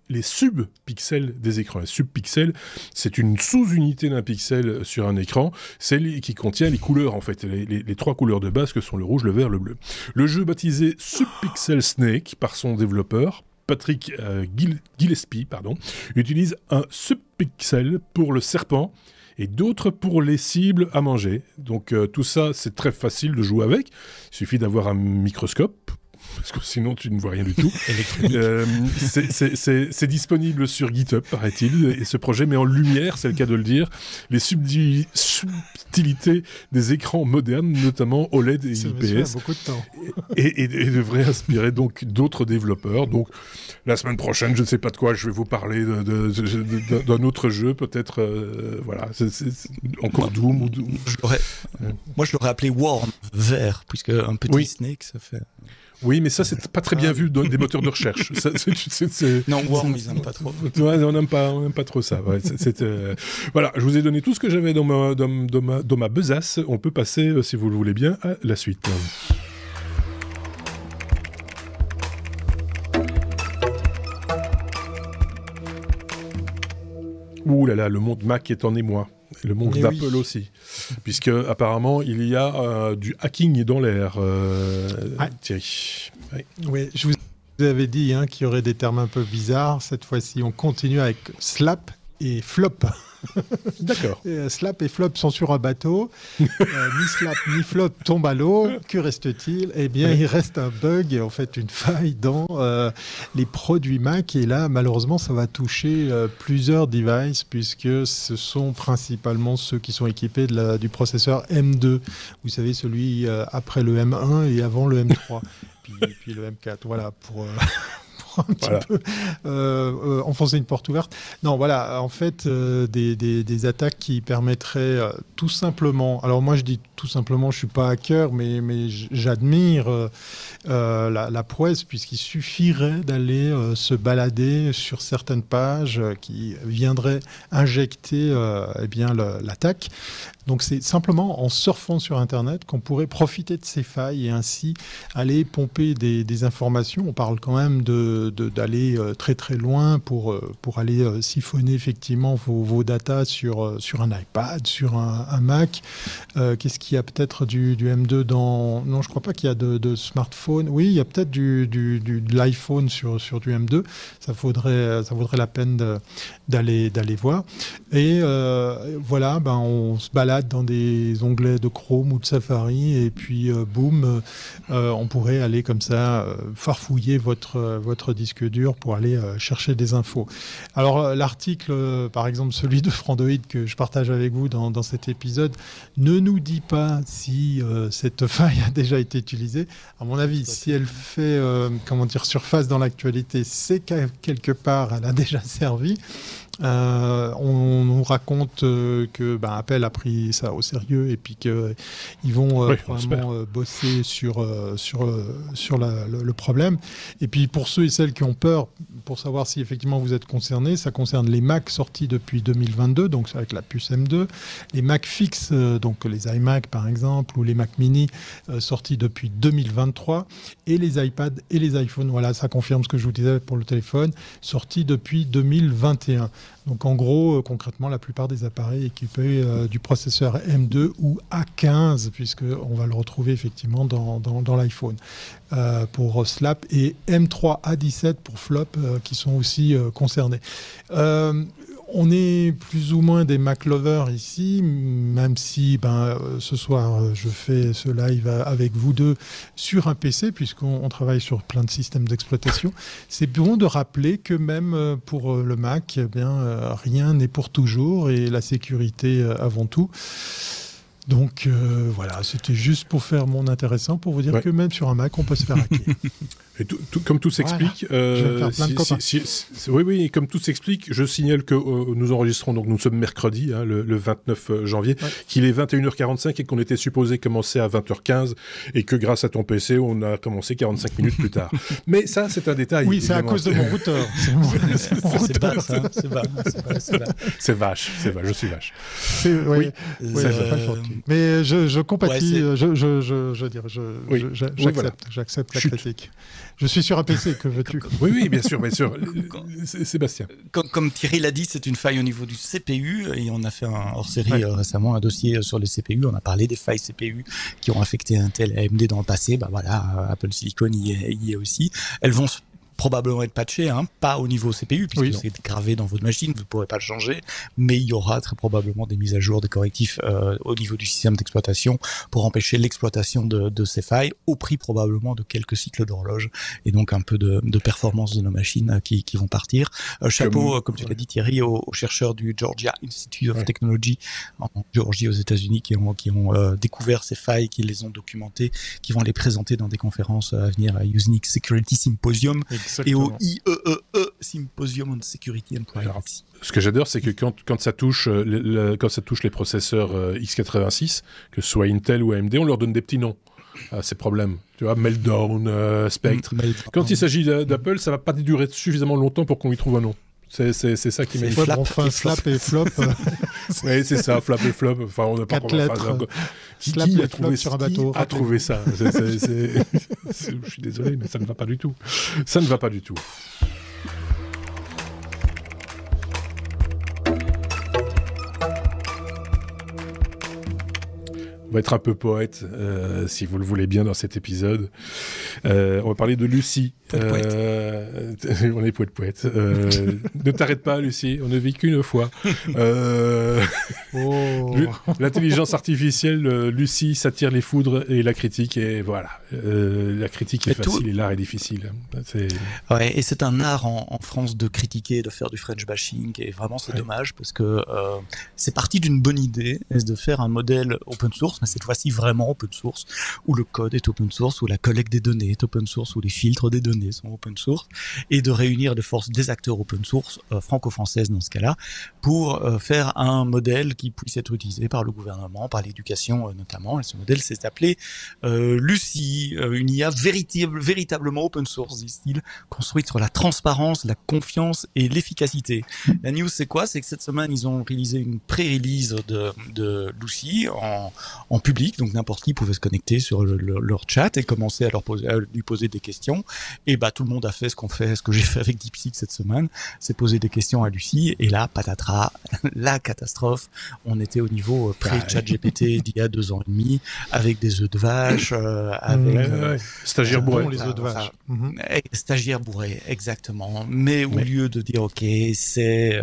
les subpixels des écrans. Les subpixels, c'est une sous-unité d'un pixel sur un écran, celle qui contient les couleurs, en fait, les 3 couleurs de base que sont le rouge, le vert, le bleu. Le jeu baptisé Subpixel Snake par son développeur, Patrick Gillespie, utilise un subpixel pour le serpent et d'autres pour les cibles à manger. Donc tout ça, c'est très facile de jouer avec. Il suffit d'avoir un microscope, parce que sinon tu ne vois rien du tout. C'est disponible sur GitHub, paraît-il, et ce projet met en lumière, c'est le cas de le dire, les subtilités des écrans modernes, notamment OLED et IPS,
beaucoup de temps.
et devrait inspirer donc d'autres développeurs. Donc la semaine prochaine, je ne sais pas de quoi, je vais vous parler d'un autre jeu, peut-être, voilà, c'est encore Doom ou Doom.
Moi, je l'aurais appelé Worm, vert, puisque un petit Snake, ça fait...
Oui, mais ça, c'est pas très bien vu dans des moteurs de recherche.
Non, Worm, ils n'aiment pas trop.
Ouais, on n'aime pas trop ça. Ouais, voilà, je vous ai donné tout ce que j'avais dans ma besace. On peut passer, si vous le voulez bien, à la suite. Ouh là là, le monde Mac est en émoi. Le monde d'Apple aussi. Puisque, apparemment, il y a du hacking dans l'air, Thierry.
Oui, je vous avais dit qu'il y aurait des termes un peu bizarres. Cette fois-ci, on continue avec slap et flop.
D'accord.
Slap et flop sont sur un bateau. Ni slap ni flop tombent à l'eau. Que reste-t-il ? Eh bien, il reste un bug, en fait, une faille dans les produits Mac. Et là, malheureusement, ça va toucher plusieurs devices, puisque ce sont principalement ceux qui sont équipés du processeur M2. Vous savez, celui après le M1 et avant le M3. puis le M4. Voilà, pour un petit peu enfoncer une porte ouverte. Non, voilà, en fait, des attaques qui permettraient tout simplement... Alors moi, je dis tout simplement, je ne suis pas hacker, mais j'admire la prouesse, puisqu'il suffirait d'aller se balader sur certaines pages qui viendraient injecter l'attaque. Donc c'est simplement en surfant sur Internet qu'on pourrait profiter de ces failles et ainsi aller pomper des informations. On parle quand même d'aller très très loin pour aller siphonner effectivement vos datas sur un iPad, sur un Mac. Qu'est-ce qu'il y a peut-être du M2 dans... Non, je ne crois pas qu'il y a de smartphone. Oui, il y a peut-être de l'iPhone sur du M2. Ça vaudrait la peine d'aller voir. Et voilà, on se balade dans des onglets de Chrome ou de Safari et puis boum, on pourrait aller comme ça farfouiller votre disque dur pour aller chercher des infos. Alors l'article, par exemple celui de Frandoid que je partage avec vous dans cet épisode, ne nous dit pas si cette faille a déjà été utilisée. À mon avis, si elle fait surface dans l'actualité, c'est quelque part elle a déjà servi. On nous raconte que Apple a pris ça au sérieux et puis qu'ils vont probablement bosser sur le problème. Et puis pour ceux et celles qui ont peur, pour savoir si effectivement vous êtes concernés, ça concerne les Mac sortis depuis 2022, donc avec la puce M2, les Mac fixes, donc les iMac par exemple, ou les Mac mini sortis depuis 2023, et les iPads et les iPhones. Voilà, ça confirme ce que je vous disais pour le téléphone, sortis depuis 2021. Donc en gros, concrètement, la plupart des appareils équipés du processeur M2 ou A15, puisqu'on va le retrouver effectivement dans l'iPhone, pour SLAP, et M3 A17 pour FLOP, qui sont aussi concernés. On est plus ou moins des Mac lovers ici, même si ce soir je fais ce live avec vous deux sur un PC, puisqu'on travaille sur plein de systèmes d'exploitation. C'est bon de rappeler que même pour le Mac, rien n'est pour toujours et la sécurité avant tout. Donc voilà, c'était juste pour faire mon intéressant, pour vous dire que même sur un Mac, on peut se faire hacker.
Et comme tout s'explique, oui, comme tout s'explique, je signale que nous enregistrons, donc nous sommes mercredi, le 29 janvier, qu'il est 21h45 et qu'on était supposé commencer à 20h15 et que grâce à ton PC, on a commencé 45 minutes plus tard. Mais ça, c'est un détail.
Oui, c'est à cause de mon routeur.
C'est bas, ça.
C'est
vache, je suis vache.
Oui, c'est pas gentil. Mais je compatis, j'accepte la critique. Je suis sur un PC, que veux-tu ?
Oui, bien sûr. Sébastien.
Comme Thierry l'a dit, c'est une faille au niveau du CPU, et on a fait un hors-série récemment, un dossier sur les CPU. On a parlé des failles CPU qui ont affecté Intel et AMD dans le passé. Apple Silicon y est aussi. Elles vont probablement être patchées, pas au niveau CPU, puisque c'est gravé dans votre machine, vous ne pourrez pas le changer, mais il y aura très probablement des mises à jour, des correctifs au niveau du système d'exploitation pour empêcher l'exploitation de ces failles, au prix probablement de quelques cycles d'horloge, et donc un peu de performance de nos machines qui vont partir. Chapeau, comme tu l'as dit Thierry, aux chercheurs du Georgia Institute of Technology en Géorgie aux États-Unis qui ont découvert ces failles, qui les ont documentées, qui vont les présenter dans des conférences à venir à Usenix Security Symposium. Exactement. Et au IEEE Symposium on Security and Privacy.
Ce que j'adore, c'est que quand ça touche les processeurs x86, que ce soit Intel ou AMD, on leur donne des petits noms à ces problèmes. Tu vois, Meltdown, Spectre. Quand il s'agit d'Apple, ça va pas durer suffisamment longtemps pour qu'on lui trouve un nom. C'est ça qui m'énerve.
Slap et flop.
Oui, c'est ça, flap et flop. Enfin, on n'a pas
Slap et flop sur un bateau.
A trouvé ça. Je suis désolé, mais ça ne va pas du tout. Ça ne va pas du tout. On va être un peu poète, si vous le voulez bien, dans cet épisode. On va parler de Lucie. On est poète. Ne t'arrête pas, Lucie. On ne vit qu'une fois. L'intelligence artificielle, Lucie, s'attire les foudres et la critique. Et voilà. La critique est facile et l'art est difficile.
Et c'est un art en France de critiquer, de faire du French bashing. Et vraiment, c'est dommage parce que c'est parti d'une bonne idée, de faire un modèle open source, cette fois-ci vraiment open source, où le code est open source, où la collecte des données est open source, où les filtres des données sont open source, et de réunir des forces des acteurs open source, franco-françaises dans ce cas-là, pour faire un modèle qui puisse être utilisé par le gouvernement, par l'éducation notamment. Et ce modèle s'est appelé Lucie, une IA véritablement open source, disent-ils, construite sur la transparence, la confiance et l'efficacité. La news, c'est quoi? C'est que cette semaine, ils ont réalisé une pré-release de Lucie en public, donc n'importe qui pouvait se connecter sur leur chat et commencer à lui poser des questions. Et tout le monde a fait ce que j'ai fait avec DeepSeek cette semaine, c'est poser des questions à Lucie. Et là, patatras, la catastrophe. On était au niveau pré-chat GPT d'il y a 2 ans et demi, avec des œufs de vache, avec
stagiaire bourré.
Les œufs de vache.
Stagiaire bourré, exactement. Mais au lieu de dire ok, c'est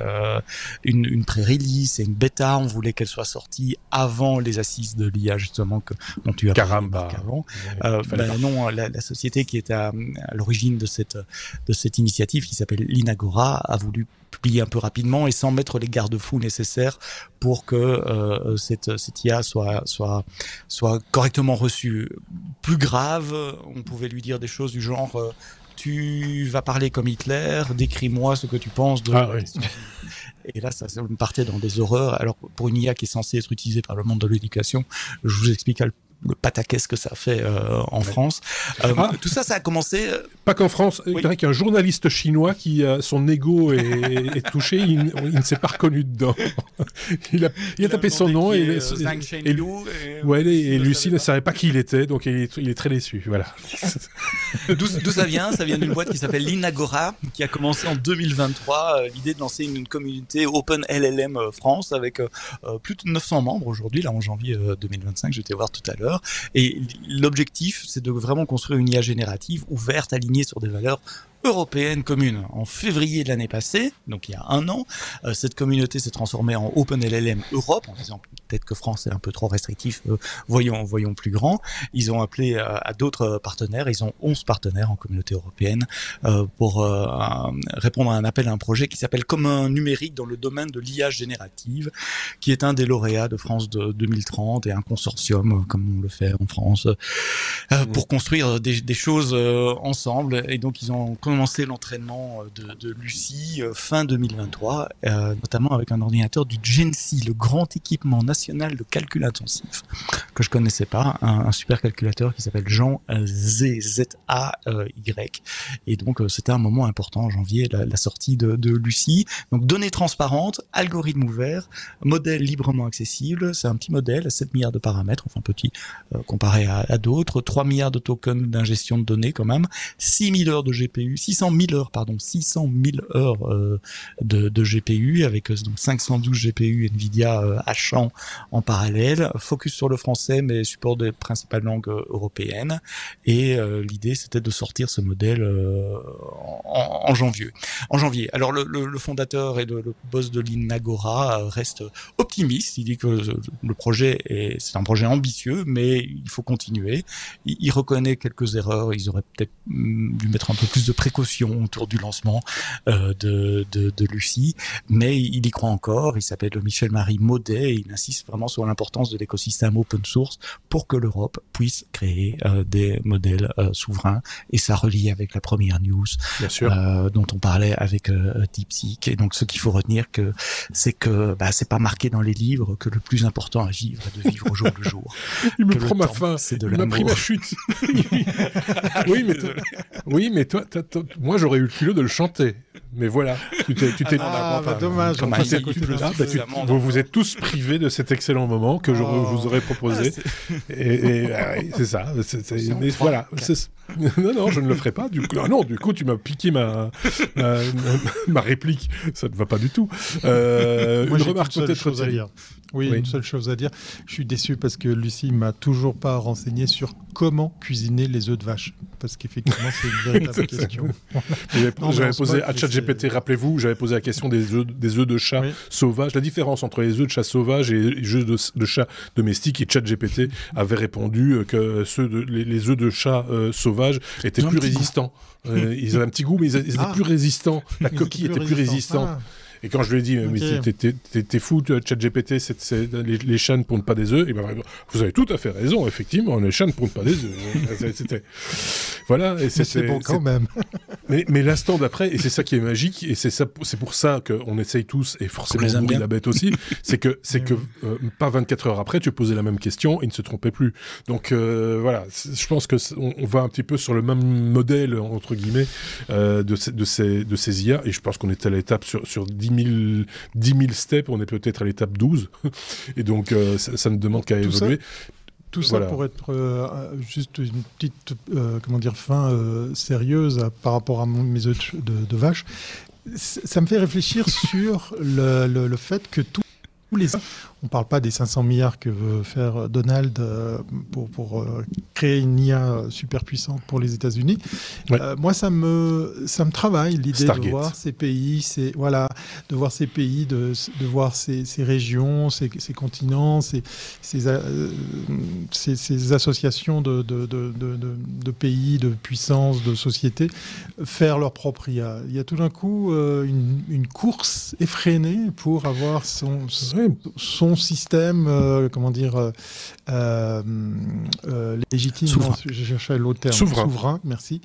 une pré-release, c'est une bêta, on voulait qu'elle soit sortie avant les assises de l'IA justement dont tu as parlé avant. Non, la société qui est à l'origine de cette initiative, qui s'appelle l'Inagora, a voulu publier un peu rapidement et sans mettre les garde-fous nécessaires pour que cette IA soit correctement reçue. Plus grave, on pouvait lui dire des choses du genre tu vas parler comme Hitler, décris-moi ce que tu penses de... Et là, ça partait dans des horreurs. Alors, pour une IA qui est censée être utilisée par le monde de l'éducation, je vous explique le pataquès que ça fait en France. Tout ça a commencé...
Pas qu'en France. Il paraît qu'il y a un journaliste chinois qui, son ego est touché, il ne s'est pas reconnu dedans. il a tapé son nom et Lucie ne savait pas qui il était, donc il est très déçu. Voilà.
D'où ça vient? Ça vient d'une boîte qui s'appelle l'Inagora, qui a commencé en 2023. L'idée de lancer une communauté Open LLM France avec plus de 900 membres aujourd'hui, là en janvier 2025, j'étais voir tout à l'heure. Et l'objectif, c'est de vraiment construire une IA générative ouverte, alignée sur des valeurs européenne commune. En février de l'année passée, donc il y a 1 an, cette communauté s'est transformée en OpenLLM Europe, en disant peut-être que France est un peu trop restrictif, voyons plus grand. Ils ont appelé à d'autres partenaires, ils ont 11 partenaires en communauté européenne pour répondre à un appel à un projet qui s'appelle Commun numérique dans le domaine de l'IA générative, qui est un des lauréats de France de 2030 et un consortium, comme on le fait en France, pour construire des choses ensemble. Et donc ils ont commencé l'entraînement de Lucie fin 2023, notamment avec un ordinateur du GENSI, le grand équipement national de calcul intensif, que je connaissais pas, un super calculateur qui s'appelle Jean ZZAY. Et donc c'était un moment important en janvier, la sortie de Lucie. Donc données transparentes, algorithme ouvert, modèle librement accessible. C'est un petit modèle, 7 milliards de paramètres, enfin petit comparé à d'autres, 3 milliards de tokens d'ingestion de données quand même, 600 000 heures de GPU, 600 000 heures de GPU avec donc 512 GPU Nvidia H100 en parallèle, focus sur le français mais support des principales langues européennes. Et l'idée c'était de sortir ce modèle en janvier. Alors le fondateur et le boss de l'Inagora reste optimiste. Il dit que le projet c'est un projet ambitieux, mais il faut continuer. Il reconnaît quelques erreurs. Ils auraient peut-être dû mettre un peu plus de précautions autour du lancement de Lucie, mais il y croit encore. Il s'appelle Michel-Marie Maudet et il insiste vraiment sur l'importance de l'écosystème open source pour que l'Europe puisse créer des modèles souverains. Et ça relie avec la première news dont on parlait avec DeepSeek. Et donc ce qu'il faut retenir, c'est que c'est pas marqué dans les livres que le plus important à vivre est de vivre au jour le jour.
Il me prend ma faim, il m'a pris ma chute. Oui, mais toi, moi j'aurais eu le culot de le chanter. Mais voilà, tu t'es
dommage.
Vous vous êtes tous privés de cet excellent moment que je vous aurais proposé. C'est ça. Mais voilà. Non, je ne le ferai pas. Du coup, tu m'as piqué ma réplique. Ça ne va pas du tout.
Moi, une remarque peut-être à dire. Oui, une seule chose à dire. Je suis déçu parce que Lucie m'a toujours pas renseigné sur comment cuisiner les œufs de vache. Parce qu'effectivement, c'est une véritable question.
J'avais posé à ChatGPT, rappelez-vous, j'avais posé la question des œufs de chat sauvages, la différence entre les œufs de chat sauvages et les œufs de chat domestiques, et ChatGPT avait répondu que les œufs de chat sauvages étaient plus résistants. Ils avaient un petit goût, mais ils étaient plus résistants. La coquille était plus résistante. Et quand je lui ai dit, mais t'es fou, ChatGPT, les chats ne pondent pas des œufs, et ben, vous avez tout à fait raison, effectivement, les chats ne pondent pas des œufs. Voilà. Et
c'est bon quand même.
mais l'instant d'après, et c'est ça qui est magique, et c'est pour ça qu'on essaye tous, et forcément Nourri la bête aussi, c'est que pas 24 heures après, tu posais la même question et il ne se trompait plus. Donc voilà, je pense qu'on va un petit peu sur le même modèle, entre guillemets, de ces IA, et je pense qu'on est à l'étape sur 10 000 steps, on est peut-être à l'étape 12, et donc ça ne demande qu'à évoluer.
Tout ça pour être juste une petite fin sérieuse par rapport à mes œufs de vache. Ça me fait réfléchir sur le fait que tous les... On ne parle pas des 500 milliards que veut faire Donald pour créer une IA super puissante pour les États-Unis. Ouais. Moi, ça me travaille l'idée Stargate. De voir ces pays, de voir ces pays, de voir ces régions, ces continents, ces associations de pays, de puissances, de sociétés faire leur propre IA. Il y a tout d'un coup une course effrénée pour avoir son système, légitime.
Souverain.
Je cherchais l'autre terme. Souverain, merci.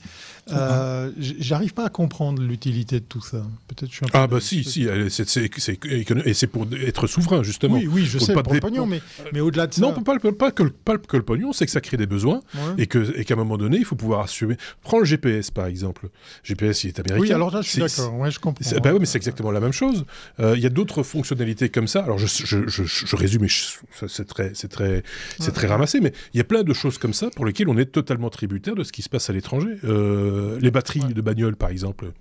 J'arrive pas à comprendre l'utilité de tout ça. Peut-être je suis un peu...
et c'est pour être souverain, justement.
Oui, je sais, pour le pognon, mais au-delà de ça...
Non, pas que le pognon, c'est que ça crée des besoins, et qu'à un moment donné, il faut pouvoir assumer. Prends le GPS, par exemple. GPS, il est américain.
Oui, alors là, je suis d'accord. Ouais, je comprends.
Oui, mais c'est exactement la même chose. Il y a d'autres fonctionnalités comme ça. Alors, je résume, mais c'est très ramassé, mais il y a plein de choses comme ça pour lesquelles on est totalement tributaire de ce qui se passe à l'étranger. Les batteries de bagnoles, par exemple,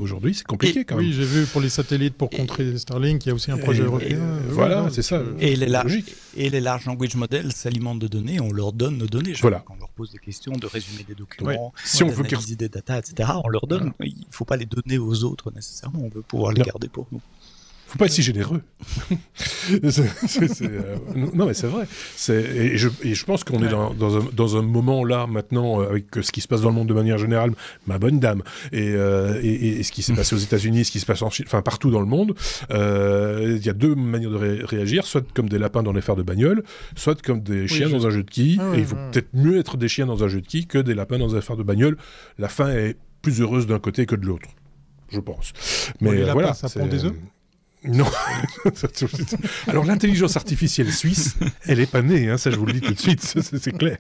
aujourd'hui, c'est compliqué quand même.
Oui, j'ai vu pour les satellites, pour contrer Starlink, il y a aussi un projet européen.
Voilà, c'est ça.
Et les large language models s'alimentent de données, on leur donne nos données.
Voilà.
Quand on leur pose des questions, de résumer des documents,
si on veut
d'analyser des data, etc., on leur donne. Il ne faut pas les donner aux autres nécessairement, on veut pouvoir les garder pour nous.
Faut pas être si généreux. Non, mais c'est vrai. Et je pense qu'on est dans un moment là maintenant avec ce qui se passe dans le monde de manière générale, ma bonne dame, et ce qui s'est passé aux États-Unis, ce qui se passe en Chine, enfin partout dans le monde. Il y a deux manières de réagir, soit comme des lapins dans les phares de bagnole, soit comme des chiens dans un jeu de quilles. Et il faut peut-être mieux être des chiens dans un jeu de quilles que des lapins dans un phare de bagnole. La fin est plus heureuse d'un côté que de l'autre, je pense. Mais voilà,
ça pond des œufs.
Non. Alors l'intelligence artificielle suisse, elle est pas née, hein, ça je vous le dis tout de suite, c'est clair.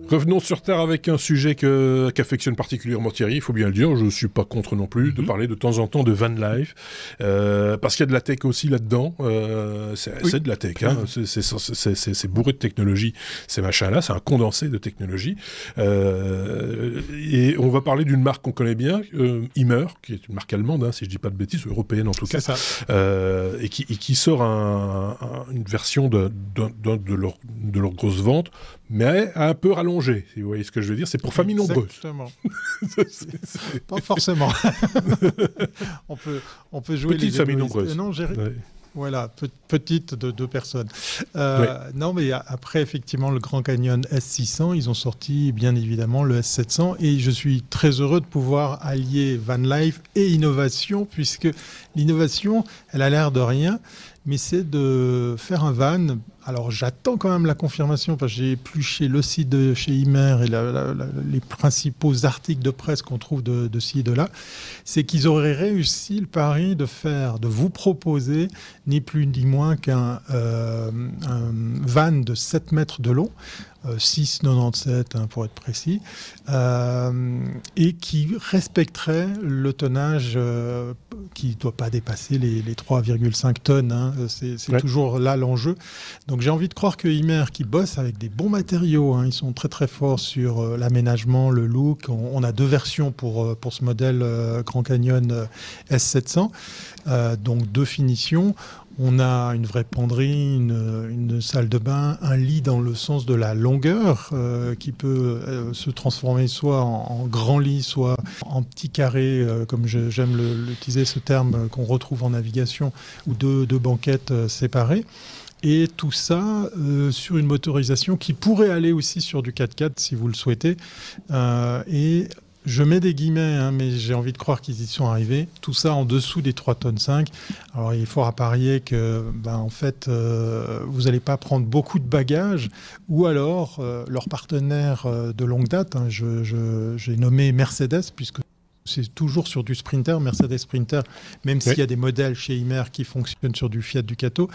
Revenons sur Terre avec un sujet qu'affectionne particulièrement Thierry, il faut bien le dire, je ne suis pas contre non plus, de parler de temps en temps de van life, parce qu'il y a de la tech aussi là-dedans, c'est de la tech, hein, c'est bourré de technologie, ces machins-là, c'est un condensé de technologie, et on va parler d'une marque qu'on connaît bien, Immer, qui est une marque allemande, hein, si je ne dis pas de bêtises, européenne en tout cas, et qui sort une version de leur grosse vente, mais un peu rallongé, si vous voyez ce que je veux dire. C'est pour familles nombreuses.
Exactement. Pas forcément. on peut jouer
petite
les
famille nombreuse.
Non, voilà, petite de 2 personnes. Non, mais après, effectivement, le Grand Canyon S600, ils ont sorti, bien évidemment, le S700. Et je suis très heureux de pouvoir allier van life et innovation, puisque l'innovation, elle a l'air de rien, mais c'est de faire un van. Alors, j'attends quand même la confirmation, parce que j'ai épluché le site de chez Immer et les principaux articles de presse qu'on trouve de ci et de là. C'est qu'ils auraient réussi le pari de vous proposer ni plus ni moins qu'un van de 7 mètres de long, 6,97 pour être précis, et qui respecterait le tonnage qui ne doit pas dépasser les 3,5 tonnes. Hein. C'est toujours là l'enjeu. Donc j'ai envie de croire que Immer, qui bosse avec des bons matériaux, hein, ils sont très très forts sur l'aménagement, le look. On a 2 versions pour ce modèle Grand Canyon S700, donc 2 finitions. On a une vraie penderie, une salle de bain, un lit dans le sens de la longueur qui peut se transformer soit en grand lit, soit en petit carré, comme j'aime l'utiliser ce terme qu'on retrouve en navigation, ou deux banquettes séparées. Et tout ça sur une motorisation qui pourrait aller aussi sur du 4x4 si vous le souhaitez. Et je mets des guillemets, mais j'ai envie de croire qu'ils y sont arrivés. Tout ça en dessous des 3,5 tonnes. Alors il faut parier que en fait, vous n'allez pas prendre beaucoup de bagages, ou alors leur partenaire de longue date, j'ai nommé Mercedes, puisque c'est toujours sur du Sprinter, Mercedes Sprinter, même s'il y a des modèles chez Imer qui fonctionnent sur du Fiat Ducato,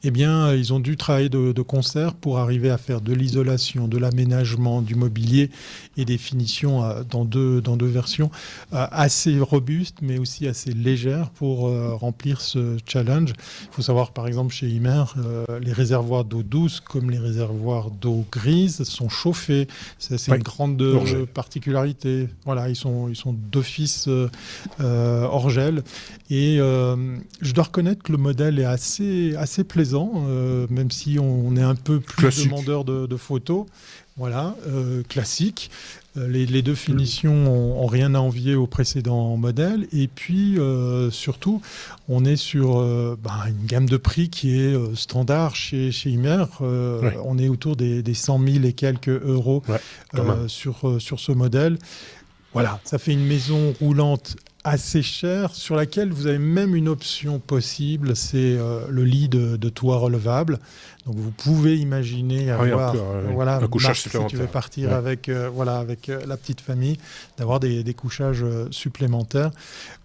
eh bien, ils ont dû travailler de concert pour arriver à faire de l'isolation, de l'aménagement, du mobilier et des finitions dans deux versions assez robustes, mais aussi assez légères pour remplir ce challenge. Il faut savoir, par exemple, chez Imer, les réservoirs d'eau douce comme les réservoirs d'eau grise sont chauffés. C'est une grande particularité. Voilà, ils sont d'office hors gel. Et je dois reconnaître que le modèle est assez plaisant, même si on est un peu plus classique. Demandeur de photos. Voilà, classique. Les deux finitions ont rien à envier au précédent modèle. Et puis, surtout, on est sur une gamme de prix qui est standard chez Imer. On est autour des 100 000 et quelques euros sur ce modèle. Voilà, ça fait une maison roulante assez chère, sur laquelle vous avez même une option possible, c'est le lit de toit relevable. Donc vous pouvez imaginer avoir
un couchage supplémentaire.
Si tu veux partir avec la petite famille, d'avoir des couchages supplémentaires.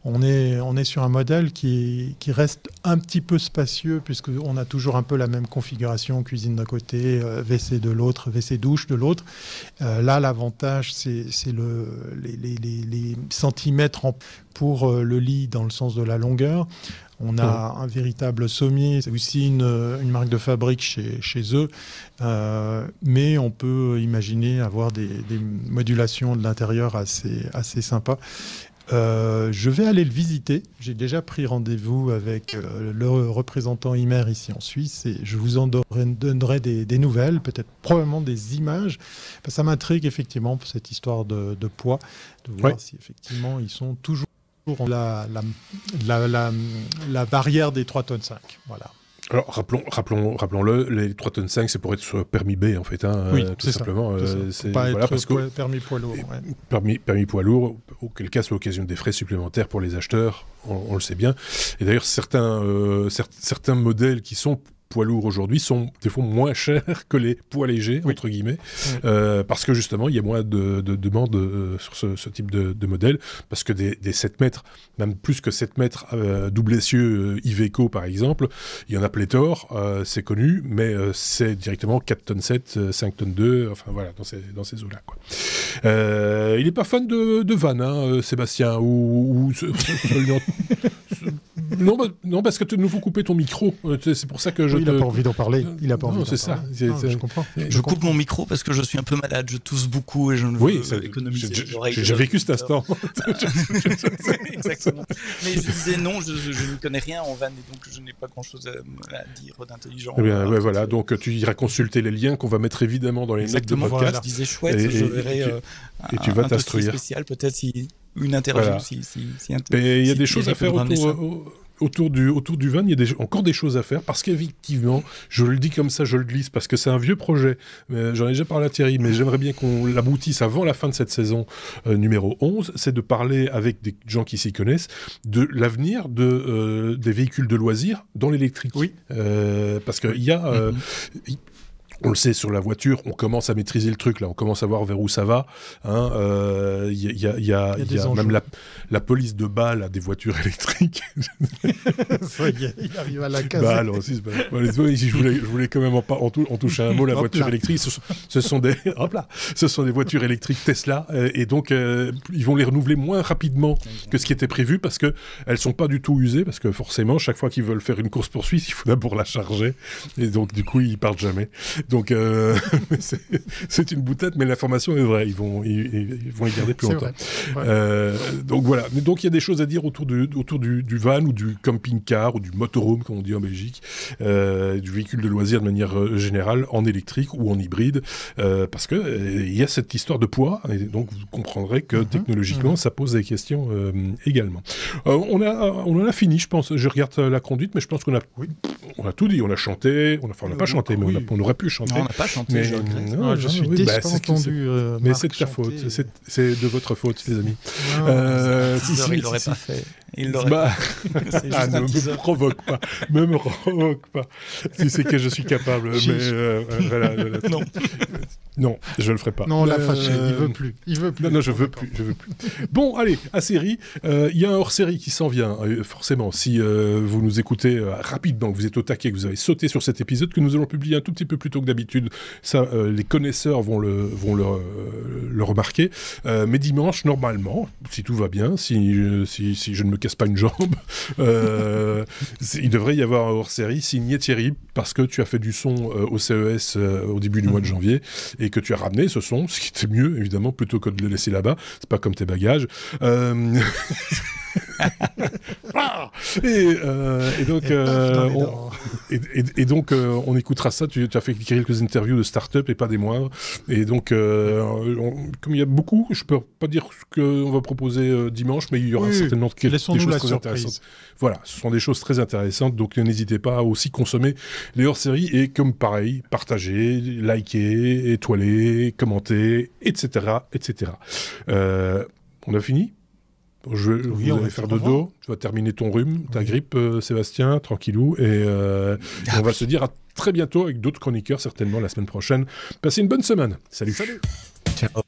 On est sur un modèle qui reste un petit peu spacieux, puisqu'on a toujours un peu la même configuration, cuisine d'un côté, WC de l'autre, WC douche de l'autre. Là, l'avantage, c'est les centimètres pour le lit dans le sens de la longueur. On a un véritable sommier, c'est aussi une marque de fabrique chez eux, mais on peut imaginer avoir des modulations de l'intérieur assez sympas. Je vais aller le visiter. J'ai déjà pris rendez-vous avec le représentant Imer ici en Suisse, et je vous en donnerai des nouvelles, peut-être probablement des images. Ça m'intrigue effectivement pour cette histoire de poids, de voir si effectivement ils sont toujours la barrière des 3,5 tonnes. Voilà.
Alors, rappelons-le, les 3,5 tonnes, c'est pour être sur permis B, en fait, tout simplement.
C'est pas être permis poids lourd.
Permis poids lourd, auquel cas, ça occasionne des frais supplémentaires pour les acheteurs, on le sait bien. Et d'ailleurs, certains modèles qui sont poids lourds aujourd'hui sont des fois moins chers que les poids légers, entre guillemets, parce que justement, il y a moins de demandes sur ce type de modèle, parce que des 7 mètres, même plus que 7 mètres double essieu Iveco, par exemple, il y en a pléthore, c'est connu, mais c'est directement 4 tonnes 7, 5 tonnes 2, enfin voilà, dans ces eaux-là, quoi. Il n'est pas fan de vannes, Sébastien, ou non, parce que tu nous faut couper ton micro. C'est pour ça que
il n'a pas envie d'en parler. Il a pas envie.
C'est ça.
Je comprends.
Je coupe mon micro parce que je suis un peu malade. Je tousse beaucoup et je ne veux économiser les oreilles.
J'ai vécu cet instant.
Exactement. Mais je disais non, je ne connais rien en vannes et donc je n'ai pas grand-chose à dire d'intelligent.
Eh bien, voilà. Donc tu iras consulter les liens qu'on va mettre évidemment dans les notes de podcast.
Voilà. Je disais chouette. Je verrai
tu vas t'instruire.
Spécial peut-être si une interview
Mais il y a des choses à faire autour du van, il y a encore des choses à faire, parce qu'effectivement, je le dis comme ça, je le glisse, parce que c'est un vieux projet, j'en ai déjà parlé à Thierry, mais j'aimerais bien qu'on l'aboutisse avant la fin de cette saison numéro 11, c'est de parler avec des gens qui s'y connaissent de l'avenir des véhicules de loisirs dans l'électrique.
Oui.
Parce qu'il y a... On le sait, sur la voiture, on commence à maîtriser le truc, là, on commence à voir vers où ça va. Il y a même la police de Bâle a des voitures électriques.
Il arrive à la case.
Bâle aussi. Je voulais quand même en toucher un mot, la voiture électrique. Ce sont des voitures électriques Tesla, et donc ils vont les renouveler moins rapidement que ce qui était prévu, parce qu'elles ne sont pas du tout usées, parce que forcément, chaque fois qu'ils veulent faire une course-poursuite, il faut d'abord la charger, et donc du coup, ils partent jamais. Donc, c'est une boutade, mais l'information est vraie. Ils vont les garder plus longtemps. Donc voilà. Mais donc il y a des choses à dire autour du van ou du camping-car ou du motorhome, comme on dit en Belgique, du véhicule de loisir de manière générale, en électrique ou en hybride, parce que il y a cette histoire de poids, et donc vous comprendrez que technologiquement, ça pose des questions également. On en a fini, je pense. Je regarde la conduite, mais je pense qu'on a tout dit. On a chanté, on n'a pas chanté, mais on aurait pu chanter.
Non, on n'a pas chanté, je regrette.
Je suis déçu pas entendu.
Mais c'est de ta faute, c'est de votre faute, les amis.
Il l'aurait pas fait. Il l'aurait
pas fait. Ne me provoque pas. Me provoque pas. Si c'est que je suis capable. Mais voilà. Non, je le ferai pas.
Non, on l'a fâché. Il veut plus.
Non, je veux plus. Bon, allez, à série. Il y a un hors-série qui s'en vient, forcément. Si vous nous écoutez rapidement, que vous êtes au taquet, que vous avez sauté sur cet épisode, que nous allons publier un tout petit peu plus tôt que d'habitude. Ça, les connaisseurs vont le remarquer. Mais dimanche, normalement, si tout va bien, si je ne me casse pas une jambe, il devrait y avoir un hors-série signé Thierry, parce que tu as fait du son au CES au début du mois de janvier, et que tu as ramené ce son, ce qui était mieux, évidemment, plutôt que de le laisser là-bas. C'est pas comme tes bagages. Et donc, on écoutera ça. Tu as fait quelques interviews de start-up et pas des moindres. Et donc, comme il y a beaucoup, je peux pas dire ce qu'on va proposer dimanche, mais il y aura certainement des choses très intéressantes. Voilà, ce sont des choses très intéressantes. Donc, n'hésitez pas à aussi consommer les hors-séries et, comme pareil, partager, liker, étoiler, commenter, etc., etc. On a fini ? Vous allez faire dodo, tu vas terminer ton rhume, ta grippe, Sébastien, tranquillou, et on va se dire à très bientôt avec d'autres chroniqueurs, certainement la semaine prochaine. Passez une bonne semaine. Salut.
Ciao.